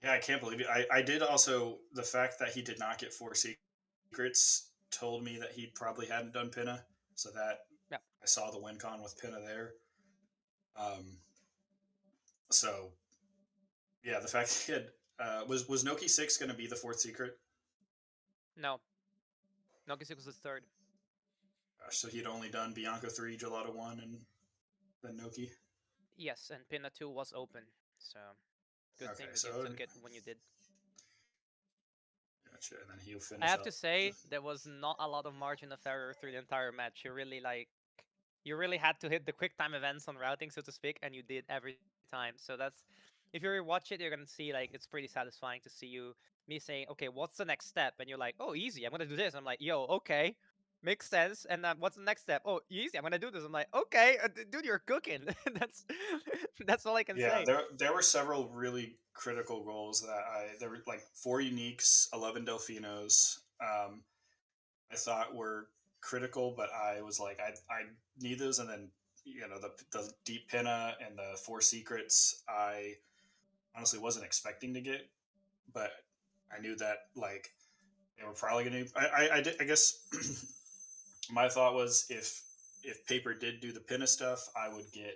yeah, I can't believe it. I did also, the fact that he did not get 4 secrets told me that he probably hadn't done Pinna. So that Yeah. I saw the win con with Pinna there. Um, so yeah, the fact that he had was Noki 6 going to be the 4th secret? No. Nogisic was the third. Gosh, so he'd only done Bianco 3, Gelato 1, and then Noki. Yes, and Pinna 2 was open. So good thing Okay, that you so took it when you did. gotcha, and then he'll I finish have to up. say there was not a lot of margin of error through the entire match. You really had to hit the quick time events on routing, so to speak, and you did every time. So that's if you rewatch it, you're gonna see like it's pretty satisfying to see me saying, okay, what's the next step? And you're like, oh, easy, I'm gonna do this. I'm like, yo, okay, makes sense. And then what's the next step? Oh, easy, I'm gonna do this. I'm like, okay, dude, you're cooking. that's that's all I can Yeah, say. there were several really critical goals that there were like 4 uniques, 11 Delfinos. I thought were critical, but I was like, I need those, and then the deep pinna and the 4 secrets. I honestly wasn't expecting to get, but I knew that like they were probably going to. I guess my thought was if Paper did do the pinna stuff, I would get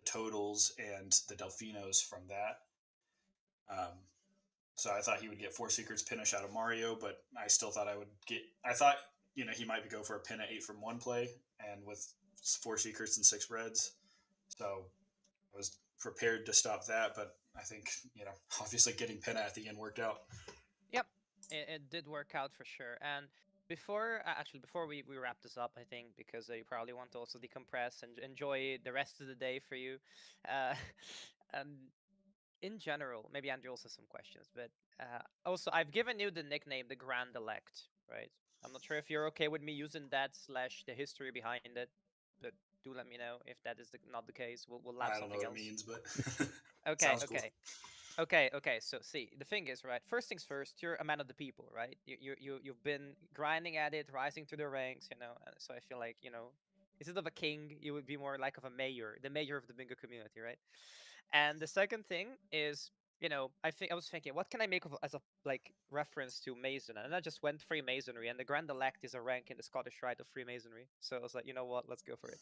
the totals and the Delfinos from that. Um, so I thought he would get 4 secrets pinish out of Mario, but I still thought I would get. I thought he might go for a pinna 8 from 1 play and with 4 secrets and 6 reds. So I was prepared to stop that, but I think obviously getting pinna at the end worked out. Yep, it did work out for sure. And before we wrap this up, I think because you probably want to also decompress and enjoy the rest of the day for you. Uh, um, in general, maybe Andrew also has some questions, but also I've given you the nickname the Grand Elect, right? I'm not sure if you're okay with me using that slash the history behind it, but do let me know if that is not the case. We'll lab I don't know something what it else. means, but Okay, sounds cool. okay. Okay. So see, the thing is, right? First things first, you're a man of the people, right? You've been grinding at it, rising through the ranks, So I feel like instead of a king, you would be more like of a mayor, the mayor of the bingo community, right? And the second thing is, you know, I was thinking, what can I make of as a like reference to Mason? And I just went Freemasonry, and the Grand Elect is a rank in the Scottish Rite of Freemasonry. So I was like, you know what, let's go for it.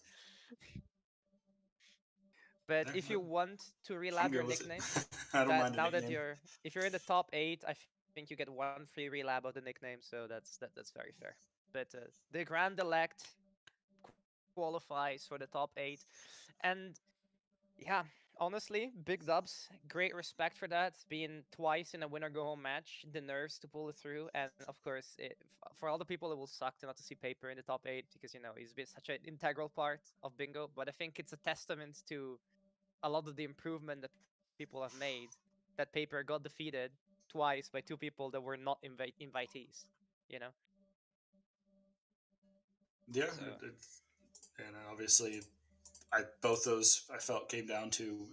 But Yeah, if you want to I'm relab your good with it. nickname, I don't that mind a now that nickname. you're if you're in the top 8, I think you get one free relab of the nickname. So that's very fair. But the Grand Elect qualifies for the top 8, and yeah, honestly, big dubs. Great respect for that. Being twice in a winner go home match, the nerves to pull it through, and of course, for all the people, it will suck to not to see Paper in the top 8 because he's been such an integral part of Bingo. But I think it's a testament to a lot of the improvement that people have made. That Paper got defeated twice by two people that were not invitees. You know, Yeah, so and obviously, both those I felt came down to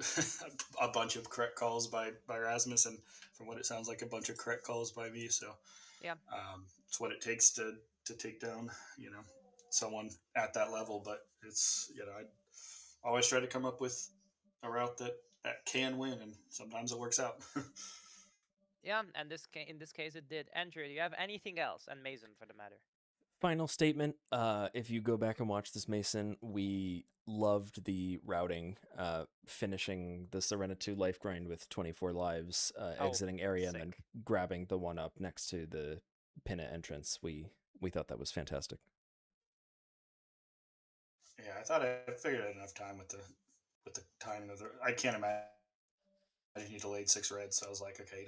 a bunch of correct calls by Rasmus, and from what it sounds like, a bunch of correct calls by me. So yeah. it's what it takes to take down someone at that level. But it's I always try to come up with a route that can win, and sometimes it works out. Yeah, and in this case it did. Andrew, do you have anything else? And Mason, for the matter. Final statement. If you go back and watch this, Mason, we loved the routing, finishing the Serenity life grind with 24 lives, Oh, exiting area, and then sick. grabbing the one up next to the Pinna entrance. We thought that was fantastic. Yeah, I thought I figured out enough time with the timing of the. I can't imagine he delayed 6 reds, so I was like, okay,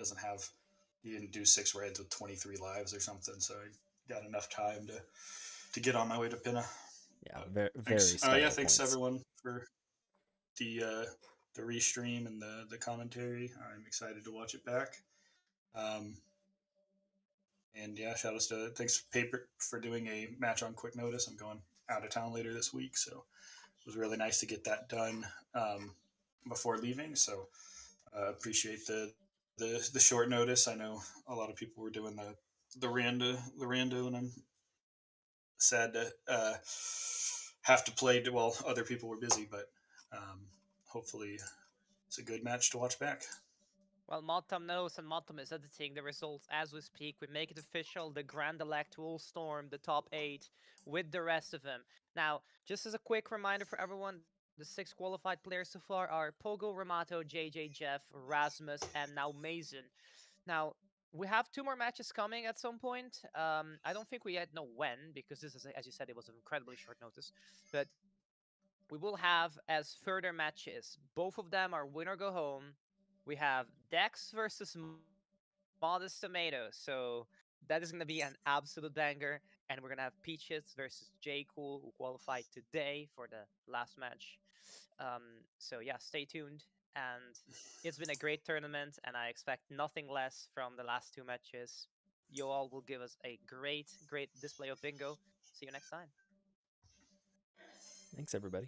he didn't do 6 reds with 23 lives or something, so I got enough time to get on my way to Pinna. Yeah, Thanks. very Yeah, stellar thanks points. everyone for the restream and the commentary. I'm excited to watch it back. Um, and yeah, shout outs to thanks Paper for doing a match on quick notice. I'm going out of town later this week, so it was really nice to get that done before leaving. So appreciate the short notice. I know a lot of people were doing the rando, and I'm sad to have to play. Well, other people were busy, but hopefully it's a good match to watch back. Well, Motum knows, and Motum is editing the results as we speak. We make it official. The Grand Elect will storm the top 8 with the rest of them. Now, just as a quick reminder for everyone, the 6 qualified players so far are Pogo, Ramato, JJ, Jeff, Rasmus, and now Mason. Now, we have 2 more matches coming at some point. I don't think we yet know when, because this is, as you said, it was an incredibly short notice. But we will have as further matches. Both of them are win or go home. We have Dex versus Modest Tomato, so that is going to be an absolute banger. And we're going to have Peaches versus J Cool, who qualified today for the last match. So yeah, stay tuned. And it's been a great tournament, and I expect nothing less from the last 2 matches. You all will give us a great display of bingo. See you next time. Thanks, everybody.